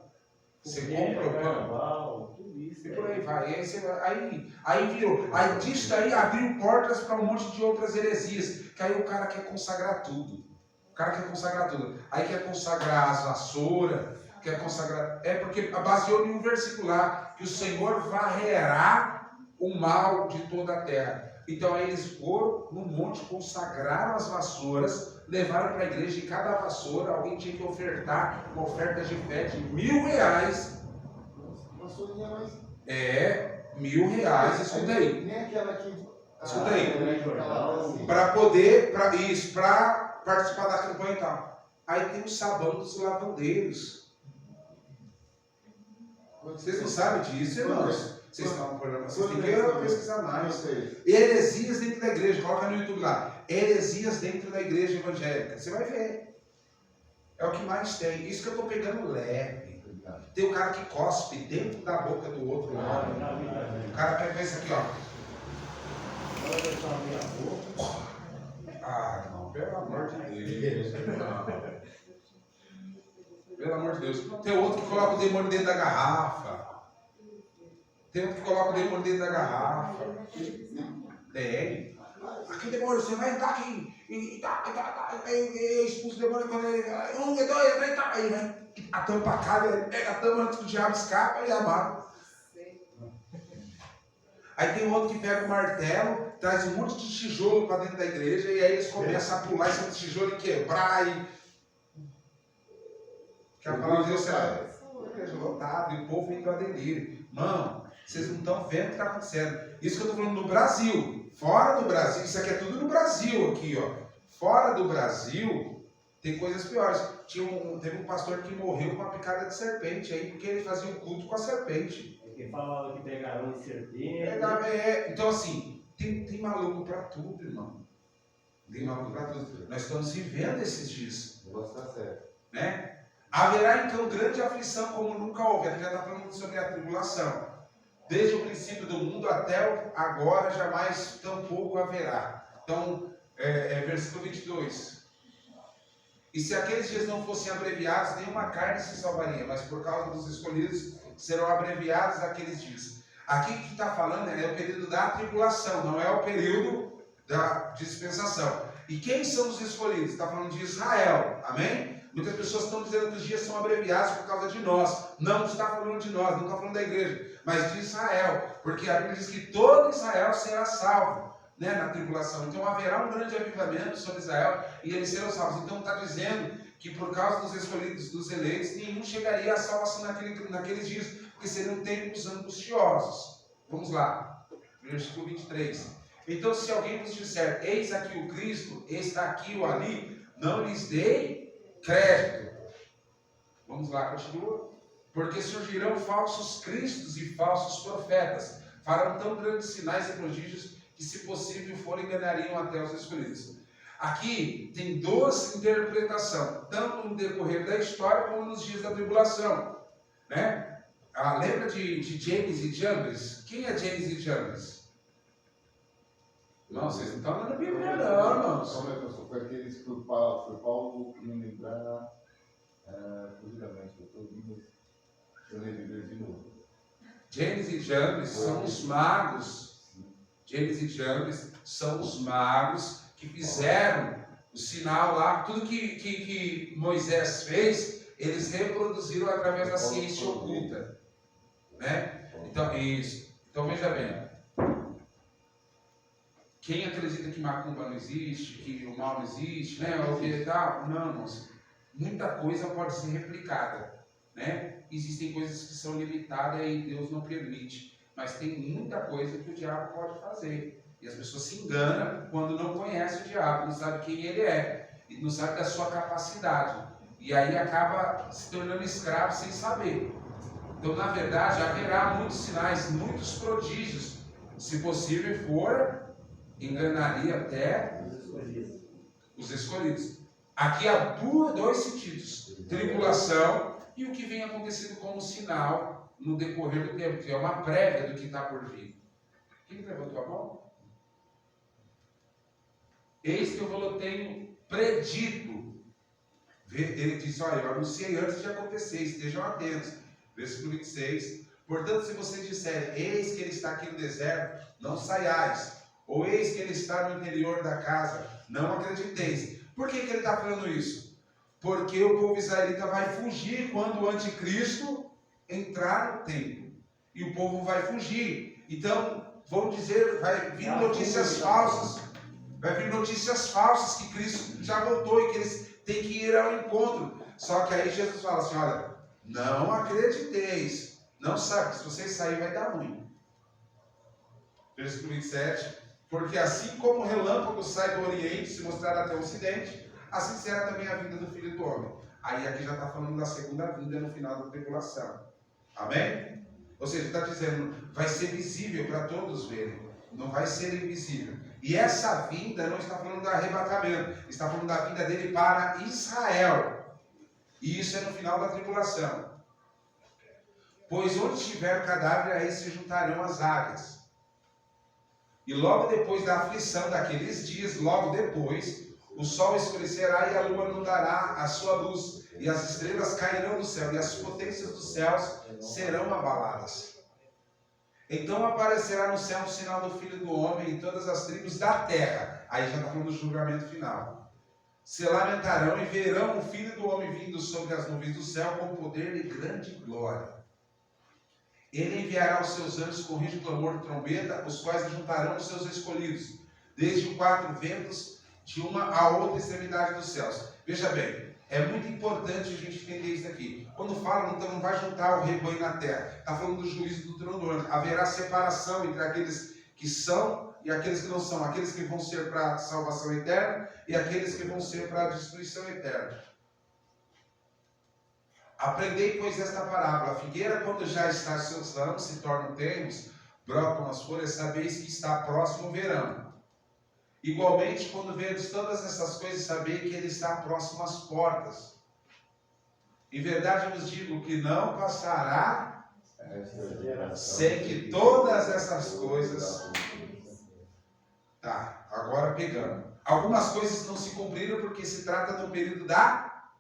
Você compra o pão. E por aí vai. Aí virou. Aí disso daí abriu portas para um monte de outras heresias. Que aí o cara quer consagrar tudo. Aí quer consagrar as vassouras, quer consagrar. Porque baseou em um versículo lá, que o Senhor varrerá o mal de toda a terra. Então aí eles foram no monte, consagraram as vassouras, levaram para a igreja, e cada vassoura alguém tinha que ofertar uma oferta de fé de R$1.000. Vassourinha mais. R$1.000, escuta aí. Nem aquela que Escuta aí. Assim. Para poder, para participar da campanha e tal. Aí tem o sabão dos lavandeiros. Vocês não sabem disso, irmãos? Vocês estão vocês têm que pesquisar mais. Heresias dentro da igreja, coloca no YouTube lá. Heresias dentro da igreja evangélica. Você vai ver. É o que mais tem. Isso que eu estou pegando leve. Tem o cara que cospe dentro da boca do outro lado. O cara pega isso aqui, ó. Ah, não, pelo amor de Deus. Não. Pelo amor de Deus. Tem outro que coloca o demônio dentro da garrafa. Tem outro que coloca o demônio dentro da garrafa. Tem. Aqui demônio, você vai entrar aqui e expulsa o demônio quando ele. Aí vai a tampa a cara, ele pega a tampa antes que o diabo escapa e amarra. Aí tem outro que pega o martelo, traz um monte de tijolo para dentro da igreja e aí eles começam a pular esse tijolo e quebrar e. Que a palavra de Deus é igreja lotada e o povo indo a delírio. Mano, vocês não estão vendo o que está acontecendo. Isso que eu estou falando no Brasil. Fora do Brasil, isso aqui é tudo no Brasil aqui, ó. Fora do Brasil, tem coisas piores. Teve um pastor que morreu com uma picada de serpente aí, porque ele fazia um culto com a serpente. Porque falava que pegaram em serpente. Então assim, tem maluco para tudo, irmão. Tem maluco para tudo. Nós estamos vivendo esses dias. O negócio está certo. Né? Haverá então grande aflição como nunca houve. Ele já está falando sobre a tribulação. Desde o princípio do mundo até agora, jamais tampouco haverá. Então, versículo 22. E se aqueles dias não fossem abreviados, nenhuma carne se salvaria, mas por causa dos escolhidos serão abreviados aqueles dias. Aqui que está falando é o período da tribulação, não é o período da dispensação. E quem são os escolhidos? Está falando de Israel, amém? Muitas pessoas estão dizendo que os dias são abreviados por causa de nós. Não está falando de nós, não está falando da igreja, mas de Israel. Porque a Bíblia diz que todo Israel será salvo, né, na tribulação. Então haverá um grande avivamento sobre Israel e eles serão salvos. Então está dizendo que por causa dos escolhidos, dos eleitos, nenhum chegaria à salvação naqueles dias, porque seriam tempos angustiosos. Vamos lá, versículo 23. Então se alguém vos disser, eis aqui o Cristo, está aqui ou ali, não lhes dei crédito. Vamos lá, continua. Porque surgirão falsos cristos e falsos profetas, farão tão grandes sinais e prodígios que, se possível for, enganariam até os escolhidos. Aqui tem duas interpretações, tanto no decorrer da história como nos dias da tribulação, né? Lembra de James e Jambres? Quem é James e Jambres? Não, vocês não estão lendo a Bíblia, não, irmãos. Foi aqueles que foi Paulo que me lembrar fugidamente, eu estou ouvindo, eu lembro de novo. James e Jambres são os magos. James e Jambres são os magos que fizeram o sinal lá. Tudo que Moisés fez, eles reproduziram através da ciência oculta, né? Então, isso. Então veja bem. Quem acredita que macumba não existe, que o mal não existe, né? Ou que tal? Não, irmãos. Muita coisa pode ser replicada, né? Existem coisas que são limitadas e Deus não permite. Mas tem muita coisa que o diabo pode fazer. E as pessoas se enganam quando não conhecem o diabo, não sabem quem ele é, e não sabem da sua capacidade. E aí acaba se tornando escravo sem saber. Então, na verdade, haverá muitos sinais, muitos prodígios. Se possível for, enganaria até os escolhidos. Aqui há dois sentidos: tribulação e o que vem acontecendo como sinal no decorrer do tempo, que é uma prévia do que está por vir. Quem levantou a mão? Eis que eu tenho predito. Ele disse, olha, eu anunciei antes de acontecer, estejam atentos. Versículo 26. Portanto, se vocês disserem, eis que ele está aqui no deserto, não saiais. Ou eis que ele está no interior da casa, não acrediteis. Por que ele está falando isso? Porque o povo israelita vai fugir quando o anticristo entrar no templo. E o povo vai fugir. Então, vão dizer, vai vir notícias falsas. Vai vir notícias falsas que Cristo já voltou e que eles têm que ir ao encontro. Só que aí Jesus fala assim, olha, não acrediteis. Não sabe, se vocês saírem vai dar ruim. Versículo 27. Porque assim como o relâmpago sai do Oriente se mostrar até o Ocidente, assim será também a vinda do Filho do Homem. Aí aqui já está falando da segunda vinda no final da tribulação. Amém? Ou seja, está dizendo, vai ser visível para todos verem. Não vai ser invisível. E essa vinda não está falando do arrebatamento. Está falando da vinda dele para Israel. E isso é no final da tribulação. Pois onde estiver o cadáver, aí se juntarão as águias. E logo depois da aflição daqueles dias, logo depois, o sol escurecerá e a lua não dará a sua luz, e as estrelas cairão do céu, e as potências dos céus serão abaladas. Então aparecerá no céu o sinal do Filho do Homem em todas as tribos da terra. Aí já está falando do julgamento final. Se lamentarão e verão o Filho do Homem vindo sobre as nuvens do céu com poder e grande glória. Ele enviará os seus anjos com rígido clamor de trombeta, os quais juntarão os seus escolhidos, desde os quatro ventos, de uma a outra extremidade dos céus. Veja bem, é muito importante a gente entender isso aqui. Quando fala, então não vai juntar o rebanho na terra. Está falando do juízo do trono do ano. Haverá separação entre aqueles que são e aqueles que não são. Aqueles que vão ser para a salvação eterna e aqueles que vão ser para a destruição eterna. Aprendei, pois, esta parábola. A figueira, quando já está seus ramos, se tornam termos, brotam as folhas, sabeis que está próximo o verão. Igualmente, quando verdes todas essas coisas, sabei que ele está próximo às portas. Em verdade vos digo que não passará sem que todas essas coisas... Tá, agora pegando. Algumas coisas não se cumpriram porque se trata do período da...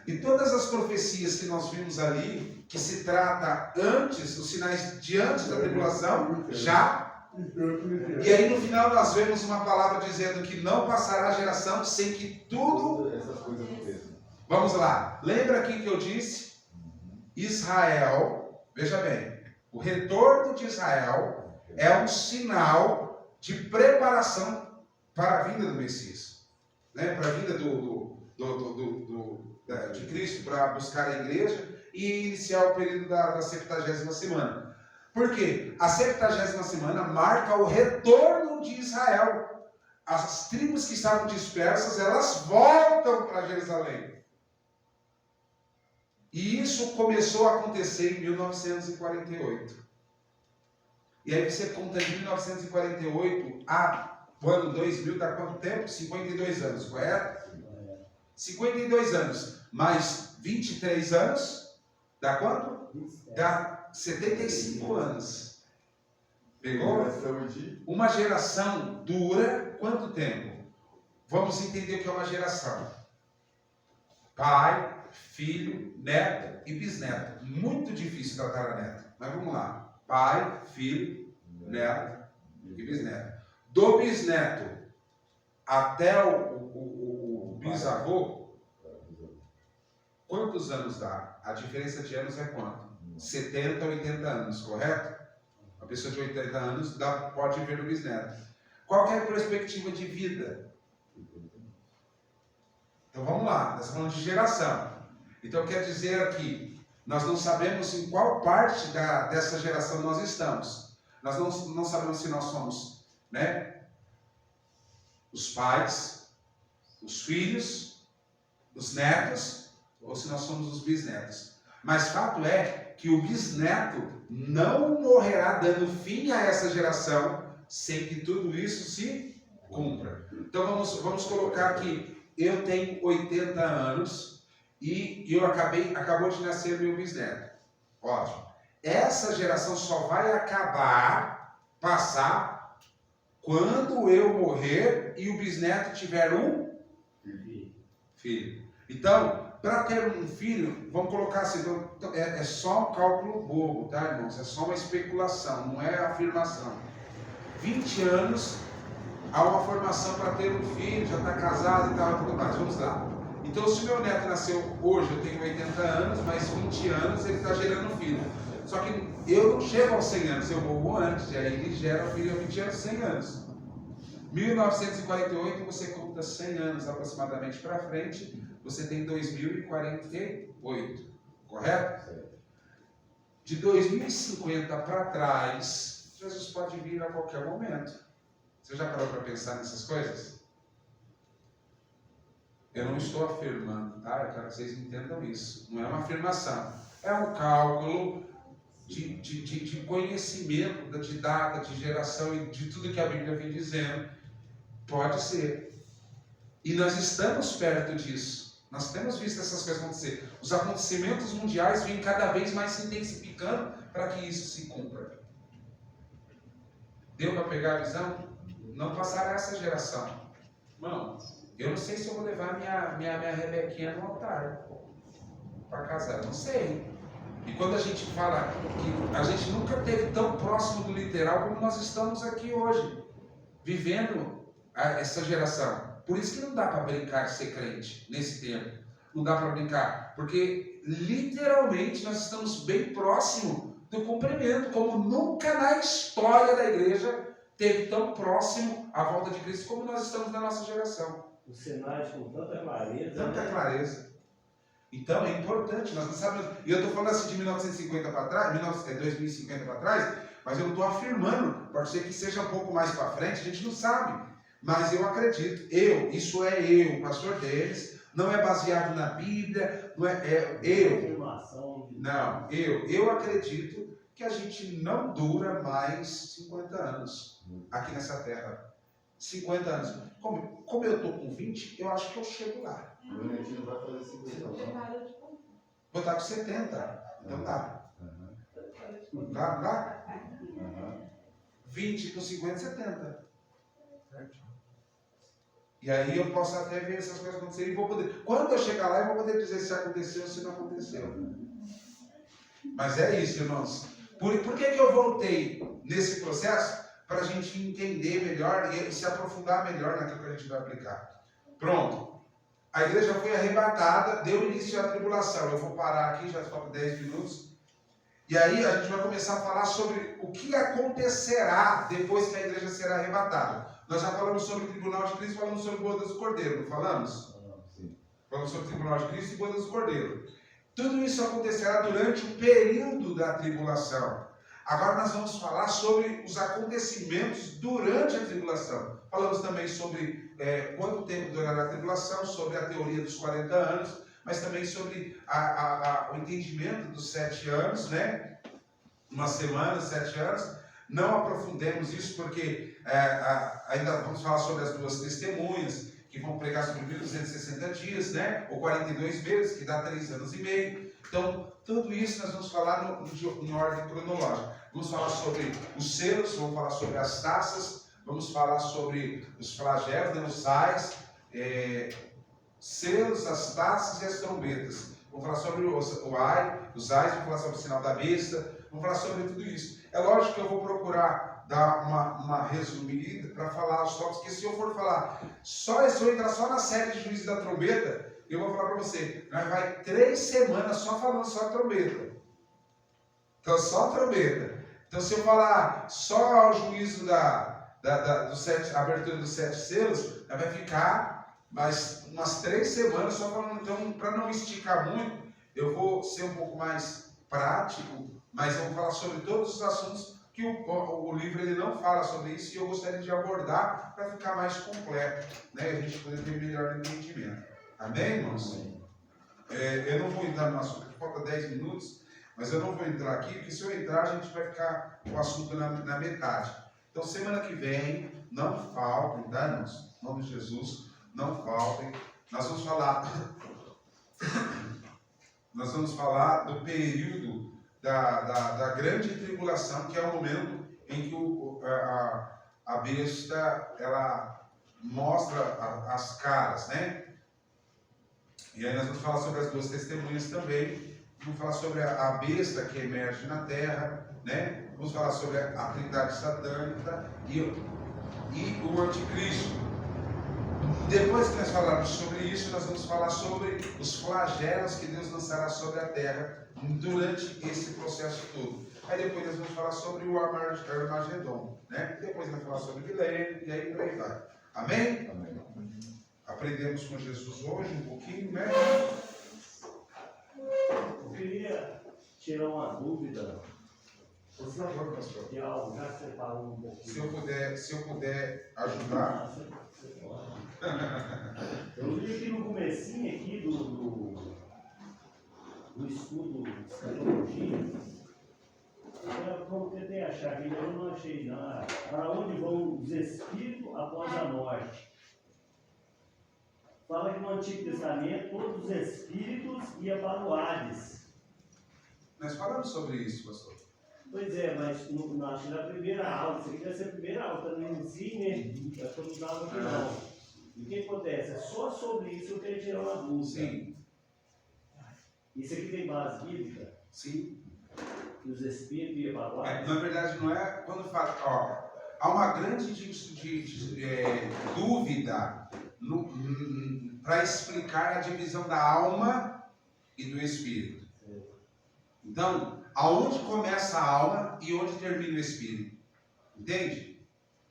E todas as profecias que nós vimos ali, que se trata antes, os sinais de antes da tribulação, já. E aí no final nós vemos uma palavra dizendo que não passará geração sem que tudo... essas coisas aconteçam. Vamos lá. Lembra aqui que eu disse? Israel, veja bem, o retorno de Israel é um sinal de preparação para a vinda do Messias. Né? Para a vinda de Cristo, para buscar a igreja e iniciar o período da 70ª semana. Por quê? A 70ª semana marca o retorno de Israel. As tribos que estavam dispersas, elas voltam para Jerusalém. E isso começou a acontecer em 1948. E aí você conta de 1948 a o ano 2000, dá quanto tempo? 52 anos, correto? 52 anos, mais 23 anos, dá quanto? Dá 75 anos. Pegou? Uma geração dura quanto tempo? Vamos entender o que é uma geração. Pai, filho, neto e bisneto. Muito difícil tataraneto, mas vamos lá. Pai, filho, neto e bisneto. Do bisneto até o bisavô, quantos anos dá? A diferença de anos é quanto? 70 a 80 anos, correto? Uma pessoa de 80 anos pode ver o bisneto. Qual que é a perspectiva de vida? Então vamos lá, nós estamos falando de geração. Então quer dizer aqui, nós não sabemos em qual parte dessa geração nós estamos. Nós não sabemos se nós somos, né, os pais, os filhos, os netos, ou se nós somos os bisnetos. Mas fato é que o bisneto não morrerá dando fim a essa geração sem que tudo isso se cumpra. Então vamos colocar aqui, eu tenho 80 anos e acabou de nascer meu bisneto. Ótimo. Essa geração só vai passar quando eu morrer e o bisneto tiver um filho. Então, para ter um filho, vamos colocar assim, é só um cálculo bobo, tá, irmãos? É só uma especulação, não é afirmação. 20 anos, há uma formação para ter um filho, já está casado e tal, e tudo mais. Vamos lá. Então, se meu neto nasceu hoje, eu tenho 80 anos, mais 20 anos, ele está gerando um filho. Só que eu não chego aos 100 anos, eu morro antes, e aí ele gera um filho aos 20 anos, 100 anos. 1948, você conta 100 anos aproximadamente para frente, você tem 2048, correto? De 2050 para trás, Jesus pode vir a qualquer momento. Você já parou para pensar nessas coisas? Eu não estou afirmando, tá? Eu quero que vocês entendam isso. Não é uma afirmação. É um cálculo de conhecimento, de data, de geração e de tudo que a Bíblia vem dizendo. Pode ser. E nós estamos perto disso. Nós temos visto essas coisas acontecer. Os acontecimentos mundiais vêm cada vez mais se intensificando para que isso se cumpra. Deu para pegar a visão? Não passará essa geração. Irmão, eu não sei se eu vou levar minha Rebequinha no altar para casar. Não sei. E quando a gente fala que a gente nunca esteve tão próximo do literal como nós estamos aqui hoje, vivendo essa geração. Por isso que não dá para brincar de ser crente nesse tempo. Não dá para brincar. Porque literalmente nós estamos bem próximo do cumprimento, como nunca na história da igreja teve tão próximo a volta de Cristo como nós estamos na nossa geração. Os sinais com tanta clareza. Tanta né? clareza. Então é importante, nós não sabemos. E eu estou falando assim de 1950 para trás, 2050 para trás, mas eu não estou afirmando, pode ser que seja um pouco mais para frente, a gente não sabe. Mas eu acredito, isso é eu, o pastor deles, não é baseado na Bíblia, não é eu. Afirmação. Não, eu acredito que a gente não dura mais 50 anos aqui nessa terra. 50 anos. Como eu estou com 20, eu acho que eu chego lá. O Benedito vai fazer 50 anos. Vou estar com 70, então dá. Dá? 20 com 50, 70. Certo? E aí eu posso até ver essas coisas acontecerem e vou poder. Quando eu chegar lá, eu vou poder dizer se aconteceu ou se não aconteceu. Mas é isso, irmãos. Por que eu voltei nesse processo? Para a gente entender melhor e se aprofundar melhor naquilo que a gente vai aplicar. Pronto. A igreja foi arrebatada, deu início à tribulação. Eu vou parar aqui, já faltam 10 minutos. E aí a gente vai começar a falar sobre o que acontecerá depois que a igreja será arrebatada. Nós já falamos sobre o tribunal de Cristo, falamos sobre bodas do Cordeiro, não falamos? Sim. Falamos sobre o tribunal de Cristo e bodas do Cordeiro. Tudo isso acontecerá durante o período da tribulação. Agora nós vamos falar sobre os acontecimentos durante a tribulação. Falamos também sobre quanto tempo durará a tribulação, sobre a teoria dos 40 anos, mas também sobre o entendimento dos 7 anos, né? Uma semana, 7 anos. Não aprofundemos isso porque ainda vamos falar sobre as duas testemunhas, que vão pregar sobre 1260 dias, né? Ou 42 meses, que dá 3 anos e meio. Então, tudo isso nós vamos falar em ordem cronológica. Vamos falar sobre os selos, vamos falar sobre as taças, vamos falar sobre os flagelos, né, os sais, selos, as taças e as trombetas. Vamos falar sobre os ais, vamos falar sobre o sinal da besta, vamos falar sobre tudo isso. É lógico que eu vou procurar dar uma resumida para falar os tópicos, porque se eu for falar, se eu entrar só na série de juízes da trombeta, eu vou falar para você, nós vai 3 semanas só falando só a trombeta. Então, só a trombeta. Então, se eu falar só o juízo a abertura dos 7 selos, vai ficar mais umas 3 semanas só falando. Então, para não esticar muito, eu vou ser um pouco mais prático, mas eu vou falar sobre todos os assuntos que o livro ele não fala sobre isso e eu gostaria de abordar para ficar mais completo, né? A gente poder ter melhor entendimento. Amém, irmãos? Eu não vou entrar no assunto, falta 10 minutos, mas eu não vou entrar aqui, porque se eu entrar, a gente vai ficar com o assunto na metade. Então, semana que vem, não faltem, tá, irmãos? Em nome de Jesus, não faltem. Nós vamos falar do período da grande tribulação, que é o momento em que a besta, ela mostra as caras, né? E aí nós vamos falar sobre as duas testemunhas também. Vamos falar sobre a besta que emerge na terra, né? Vamos falar sobre a trindade satânica e o anticristo. Depois que nós falarmos sobre isso, nós vamos falar sobre os flagelos que Deus lançará sobre a terra durante esse processo todo. Aí depois nós vamos falar sobre o Armagedon, né? Depois nós vamos falar sobre Milênio e aí por aí vai. Amém? Amém. Aprendemos com Jesus hoje um pouquinho, né? Eu queria tirar uma dúvida Por favor, pastor. Tem algo, já que você falou um pouquinho. Se eu puder ajudar. Ah, você pode. Eu li aqui no comecinho aqui do estudo de escatologia. Eu tentei achar aqui, mas eu não achei nada. Para onde vão os espíritos após a morte? Fala que no Antigo Testamento todos os espíritos iam para o Hades. Nós falamos sobre isso, pastor. Pois é, mas acho que na primeira aula, isso aqui deve ser a primeira aula, também em si, né? Acho que eu não estava aqui não. E o que acontece? É só sobre isso que eu queria tirar uma dúvida. Sim. Isso aqui tem base bíblica? Sim. Que os espíritos iam para o Hades? Na verdade, não é quando fala. Ó, há uma grande dúvida para explicar a divisão da alma e do espírito. Então, aonde começa a alma e onde termina o espírito? Entende?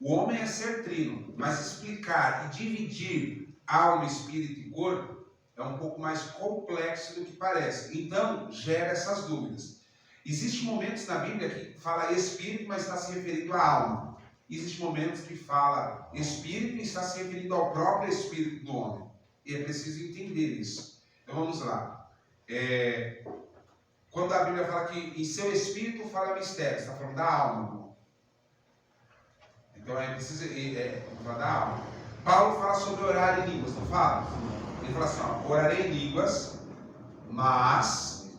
O homem é ser trino, mas explicar e dividir alma, espírito e corpo é um pouco mais complexo do que parece. Então, gera essas dúvidas. Existem momentos na Bíblia que fala espírito, mas está se referindo à alma. Existem momentos que fala espírito e está se referindo ao próprio espírito do homem. E é preciso entender isso. Então vamos lá. Quando a Bíblia fala que em seu espírito fala mistério, está falando da alma. Então é preciso falar da alma. Paulo fala sobre orar em línguas, não fala? Ele fala assim, ó, orarei em línguas, mas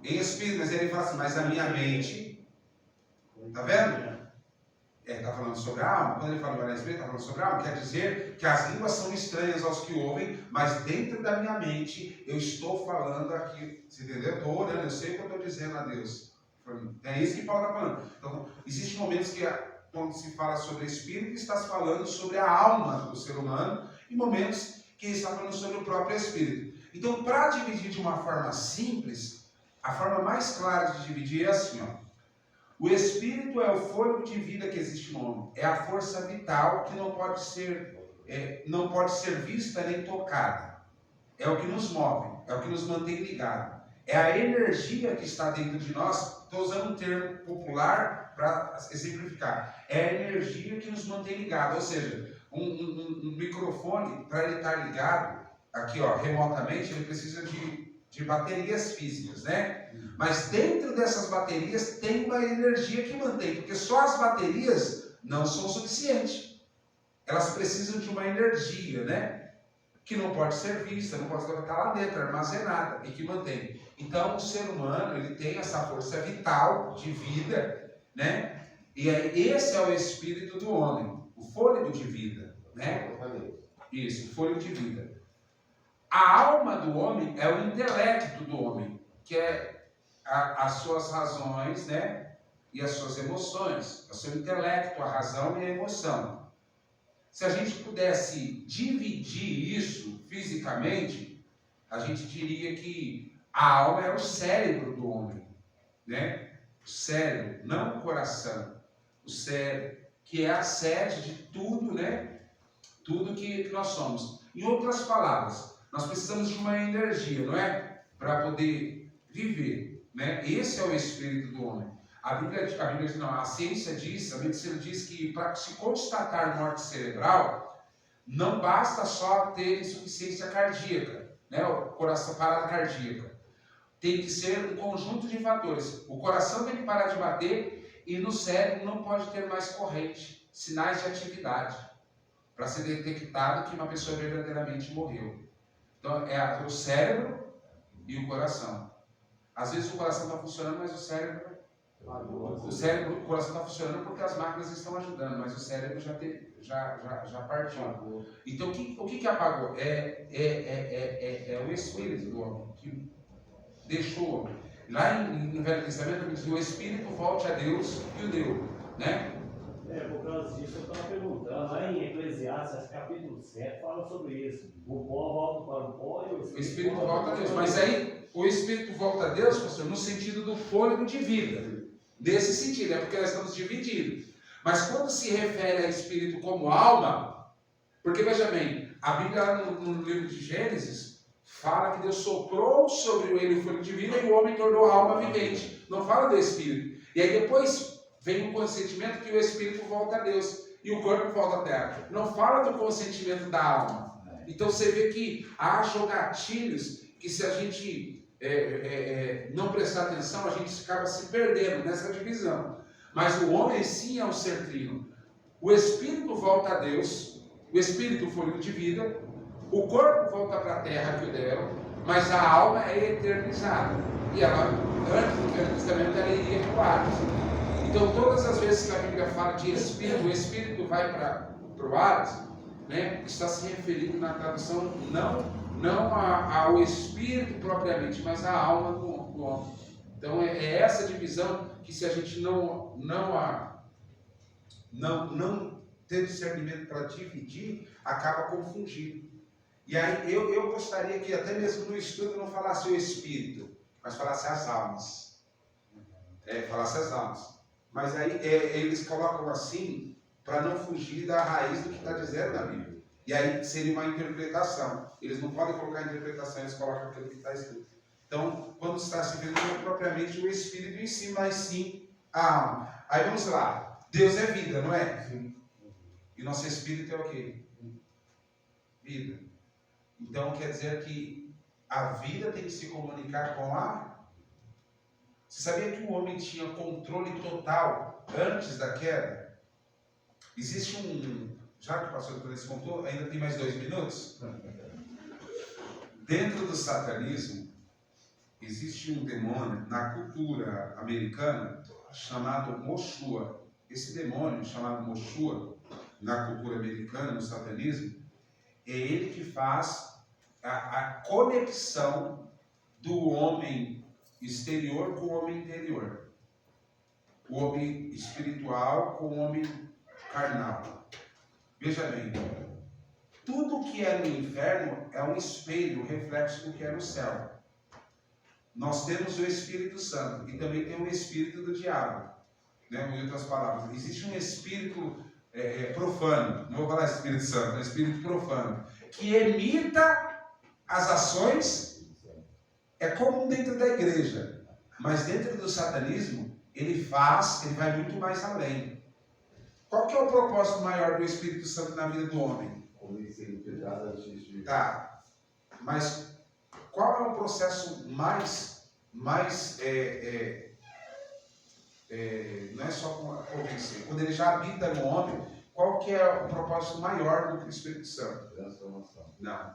em espírito, mas ele fala assim, mas a minha mente, tá vendo? Está falando sobre a alma. Quando ele fala orar em espírito, está falando sobre a alma. Quer dizer que as línguas são estranhas aos que ouvem, mas dentro da minha mente eu estou falando aqui. Você entendeu? Estou orando, eu sei o que eu estou dizendo a Deus. É isso que Paulo está falando. Então, existem momentos que, quando se fala sobre espírito, está se falando sobre a alma do ser humano, e momentos que está falando sobre o próprio espírito. Então, para dividir de uma forma simples, a forma mais clara de dividir é assim, ó. O espírito é o fôlego de vida que existe no homem. É a força vital que não pode ser vista nem tocada. É o que nos move, é o que nos mantém ligados. É a energia que está dentro de nós. Estou usando um termo popular para exemplificar. É a energia que nos mantém ligados. Ou seja, um microfone, para ele estar ligado, aqui ó, remotamente, ele precisa de baterias físicas, né? Mas dentro dessas baterias tem uma energia que mantém, porque só as baterias não são suficientes. Elas precisam de uma energia, né? Que não pode ser vista, não pode estar lá dentro, armazenada, e que mantém. Então o ser humano, ele tem essa força vital de vida, né? E aí, esse é o espírito do homem, o fôlego de vida, né? Isso, o fôlego de vida. A alma do homem é o intelecto do homem, que é as suas razões, né? E as suas emoções, o seu intelecto, a razão e a emoção. Se a gente pudesse dividir isso fisicamente, a gente diria que a alma é o cérebro do homem, né? O cérebro, não o coração. O cérebro, que é a sede de tudo, né? Tudo que nós somos. Em outras palavras, nós precisamos de uma energia, não é? Para poder viver, né? Esse é o espírito do homem. A Bíblia diz, não, a ciência diz, a medicina diz que para se constatar morte cerebral, não basta só ter insuficiência cardíaca, né? O coração, parada cardíaca. Tem que ser um conjunto de fatores. O coração tem que parar de bater e no cérebro não pode ter mais corrente, sinais de atividade, para ser detectado que uma pessoa verdadeiramente morreu. Então, é o cérebro e o coração. Às vezes o coração está funcionando, mas o cérebro... O coração está funcionando porque as máquinas estão ajudando, mas o cérebro já partiu. Então, o que apagou? É o espírito do homem, que deixou o homem. Lá no Velho Testamento, diz que o espírito volte a Deus e o deu, né? Por causa disso, eu estava perguntando, lá em Eclesiastes, capítulo 7, fala sobre isso. O pó volta para o pó e o espírito volta a Deus. Mas aí, o espírito volta a Deus, pastor, no sentido do fôlego de vida. Nesse sentido, é porque nós estamos divididos. Mas quando se refere a espírito como alma, porque veja bem, a Bíblia no livro de Gênesis fala que Deus soprou sobre ele o fôlego de vida e o homem tornou a alma vivente. Não fala do espírito. E aí depois vem o consentimento que o espírito volta a Deus e o corpo volta à terra. Não fala do consentimento da alma. Então você vê que há gatilhos que, se a gente não prestar atenção, a gente acaba se perdendo nessa divisão. Mas o homem sim é um ser trino. O espírito volta a Deus, o espírito fôlego de vida, o corpo volta para a terra que o deram, mas a alma é eternizada. E ela, antes do Velho Testamento, ela iria para o Hades. Então, todas as vezes que a Bíblia fala de espírito, o espírito vai para o Hades, né, está se referindo na tradução não ao espírito propriamente, mas à alma do homem. Então, é essa divisão que, se a gente não ter discernimento para dividir, acaba confundindo. E aí eu gostaria que até mesmo no estudo não falasse o espírito, mas falasse as almas. Falasse as almas. Mas aí eles colocam assim para não fugir da raiz do que está dizendo na Bíblia. E aí seria uma interpretação. Eles não podem colocar interpretação, eles colocam aquilo que está escrito. Então, quando está se vendo, não é propriamente o espírito em si, mas sim a alma. Aí vamos lá. Deus é vida, não é? Sim. E nosso espírito é o quê? Vida. Então quer dizer que a vida tem que se comunicar com a... Você sabia que o homem tinha controle total antes da queda? Existe já que o pastor Cleiton contou, ainda tem mais 2 minutos? Dentro do satanismo, existe um demônio na cultura americana chamado Moshua. Esse demônio chamado Moshua, na cultura americana, no satanismo, é ele que faz a conexão do homem exterior com o homem interior. O homem espiritual com o homem carnal. Veja bem, tudo que é no inferno é um espelho, um reflexo do que é no céu. Nós temos o Espírito Santo e também tem o espírito do diabo. Né? Em outras palavras, existe um espírito profano, não vou falar Espírito Santo, é um espírito profano, que imita as ações, é comum dentro da igreja, mas dentro do satanismo, ele vai muito mais além. Qual que é o propósito maior do Espírito Santo na vida do homem? Tá, mas qual é o processo mais não é só convencer. Quando ele já habita no homem, qual que é o propósito maior do que o Espírito Santo? Transformação. Não.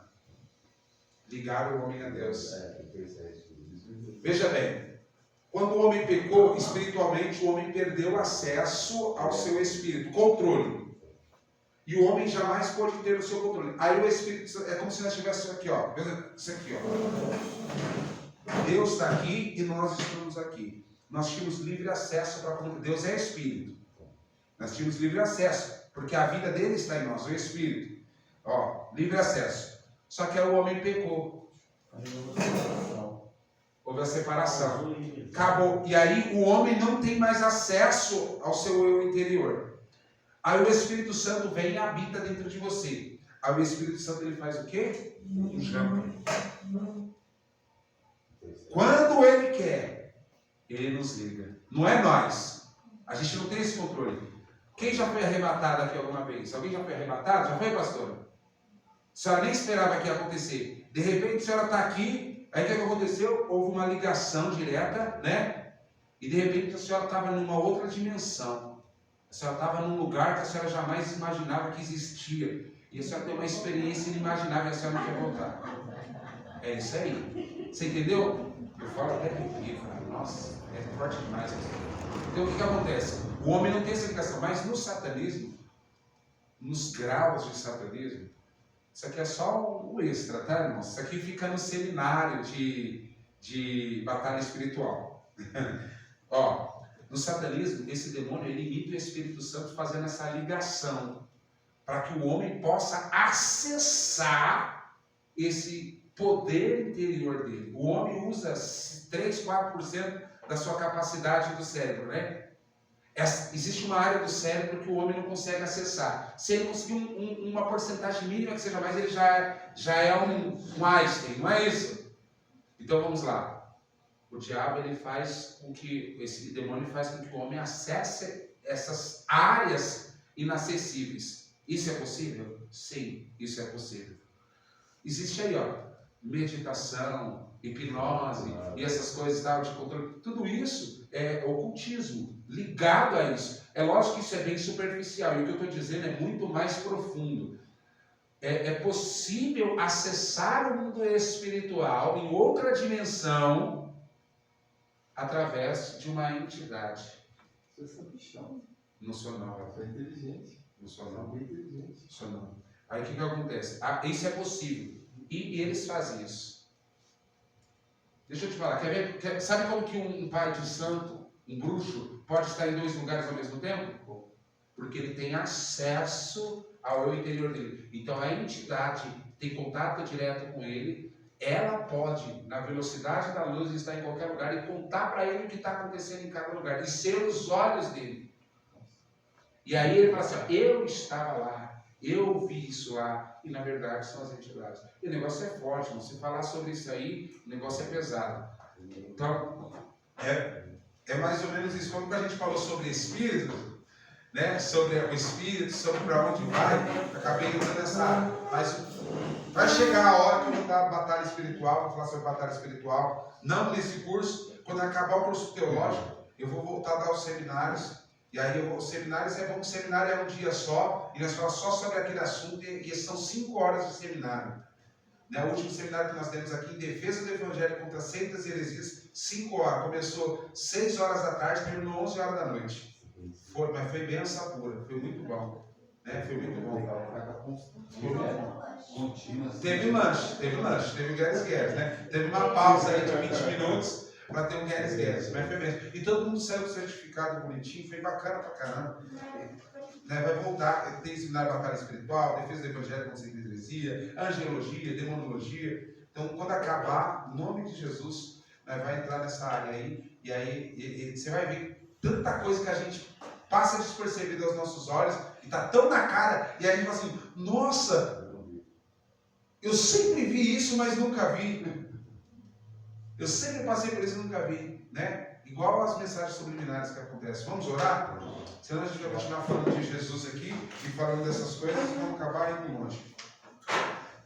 Ligar o homem a Deus. Veja bem, quando o homem pecou, espiritualmente, o homem perdeu acesso ao seu espírito, controle. E o homem jamais pode ter o seu controle. Aí o Espírito Santo, é como se nós estivéssemos aqui, ó. Isso aqui, ó. Deus está aqui e nós estamos aqui. Nós tínhamos livre acesso para comunicar. Deus é Espírito. Nós tínhamos livre acesso, porque a vida dele está em nós, o Espírito. Ó, livre acesso. Só que aí o homem pecou. Houve a separação. Acabou. E aí o homem não tem mais acesso ao seu eu interior. Aí o Espírito Santo vem e habita dentro de você. Aí o Espírito Santo ele faz o quê? Um chama. Quando ele quer, ele nos liga. Não é nós. A gente não tem esse controle. Quem já foi arrebatado aqui alguma vez? Alguém já foi arrebatado? Já foi, pastora? A senhora nem esperava que ia acontecer. De repente a senhora está aqui. Aí o que aconteceu? Houve uma ligação direta, né? E de repente a senhora estava numa outra dimensão. A senhora estava num lugar que a senhora jamais imaginava que existia. E a senhora tem uma experiência inimaginável e a senhora não quer voltar. É isso aí. Você entendeu? Eu falo até arrepio, cara. Nossa, é forte demais. Então o que acontece? O homem não tem essa ligação. Mas no satanismo, nos graus de satanismo, isso aqui é só o extra, tá, irmãos? Isso aqui fica no seminário de batalha espiritual. Ó, no satanismo, esse demônio ele imita o Espírito Santo fazendo essa ligação para que o homem possa acessar esse poder interior dele. O homem usa 3, 4% da sua capacidade do cérebro, né? Existe uma área do cérebro que o homem não consegue acessar. Se ele conseguir uma porcentagem mínima que seja mais, ele já é um Einstein, não é isso? Então vamos lá. O diabo, ele faz com que, esse demônio faz com que o homem acesse essas áreas inacessíveis. Isso é possível? Sim, isso é possível. Existe aí, ó, meditação, hipnose e essas coisas tal, de controle. Tudo isso é ocultismo, ligado a isso. É lógico que isso é bem superficial, e o que eu estou dizendo é muito mais profundo. É possível acessar o mundo espiritual em outra dimensão através de uma entidade. Você é sabichão. Não sou não, Você é inteligente. não sou Você é não, bem inteligente. sou não. Aí o que acontece? Isso é possível. E eles fazem isso. Deixa eu te falar, sabe como que um pai de santo, um bruxo, pode estar em 2 lugares ao mesmo tempo? Porque ele tem acesso ao eu interior dele. Então a entidade tem contato direto com ele, ela pode, na velocidade da luz, estar em qualquer lugar e contar para ele o que está acontecendo em cada lugar, e ser os olhos dele. E aí ele fala assim, ó, eu estava lá, eu vi isso lá, e na verdade são as entidades. E o negócio é forte, irmão. Se falar sobre isso aí, o negócio é pesado. Então, é mais ou menos isso. Como a gente falou sobre espírito, né? Sobre o espírito, sobre para onde vai, acabei entrando nessa área. Mas vai chegar a hora que eu vou dar batalha espiritual, vou falar sobre batalha espiritual, não nesse curso. Quando acabar o curso teológico, eu vou voltar a dar os seminários. E aí, os seminários é bom, que o seminário é um dia só, e nós falamos só sobre aquele assunto, e são 5 horas de seminário. Né? O último seminário que nós demos aqui, em defesa do Evangelho contra seitas e heresias, 5 horas. Começou 6 horas da tarde, terminou 11 horas da noite. Mas foi benção pura, foi muito bom. Né? Foi muito bom. Teve lanche, teve o Guedes Guedes, né? Teve uma pausa aí de 20 minutos. Para ter um Guedes Guedes, mas foi mesmo. E todo mundo saiu com certificado bonitinho, foi bacana pra caramba. Né, vai voltar, tem seminário de batalha espiritual, defesa do evangelho contra a heresia, angelologia, demonologia. Então, quando acabar, em nome de Jesus, né, vai entrar nessa área aí, e aí você vai ver tanta coisa que a gente passa despercebida aos nossos olhos, e está tão na cara, e aí a gente fala assim, nossa, eu sempre vi isso, mas nunca vi. Eu sempre passei por isso e nunca vi, né? Igual as mensagens subliminares que acontecem. Vamos orar? Senão a gente vai continuar falando de Jesus aqui e falando dessas coisas e vamos acabar indo longe.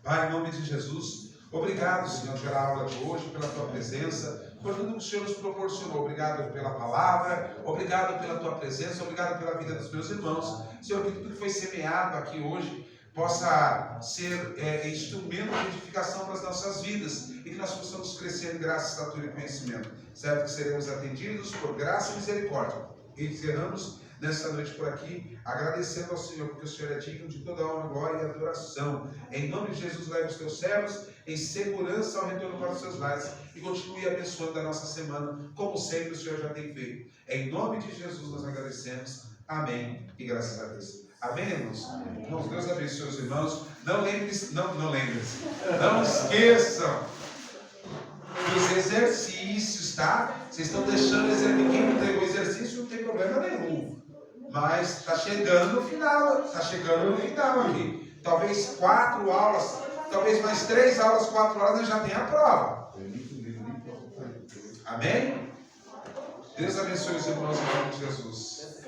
Pai, em nome de Jesus, obrigado, Senhor, pela aula de hoje, pela tua presença, por tudo que o Senhor nos proporcionou. Obrigado pela palavra, obrigado pela tua presença, obrigado pela vida dos meus irmãos. Senhor, que tudo que foi semeado aqui hoje possa ser instrumento de edificação para as nossas vidas e que nós possamos crescer em graça, estatura e conhecimento. Certo que seremos atendidos por graça e misericórdia. E encerramos nessa noite por aqui, agradecendo ao Senhor, porque o Senhor é digno de toda honra, glória e adoração. Em nome de Jesus, leve os teus servos em segurança ao retorno para os seus lares e continue abençoando a nossa semana, como sempre o Senhor já tem feito. Em nome de Jesus nós agradecemos. Amém. E graças a Deus. Amém, irmãos? Irmãos, Deus abençoe os irmãos. Não lembre-se, não esqueçam dos exercícios, tá? Vocês estão deixando quem não tem o exercício não tem problema nenhum. Mas está chegando no final, aqui. Talvez 4 aulas, talvez mais 3 aulas, 4 horas, nós já tem a prova. Amém? Deus abençoe os irmãos em nome de Jesus.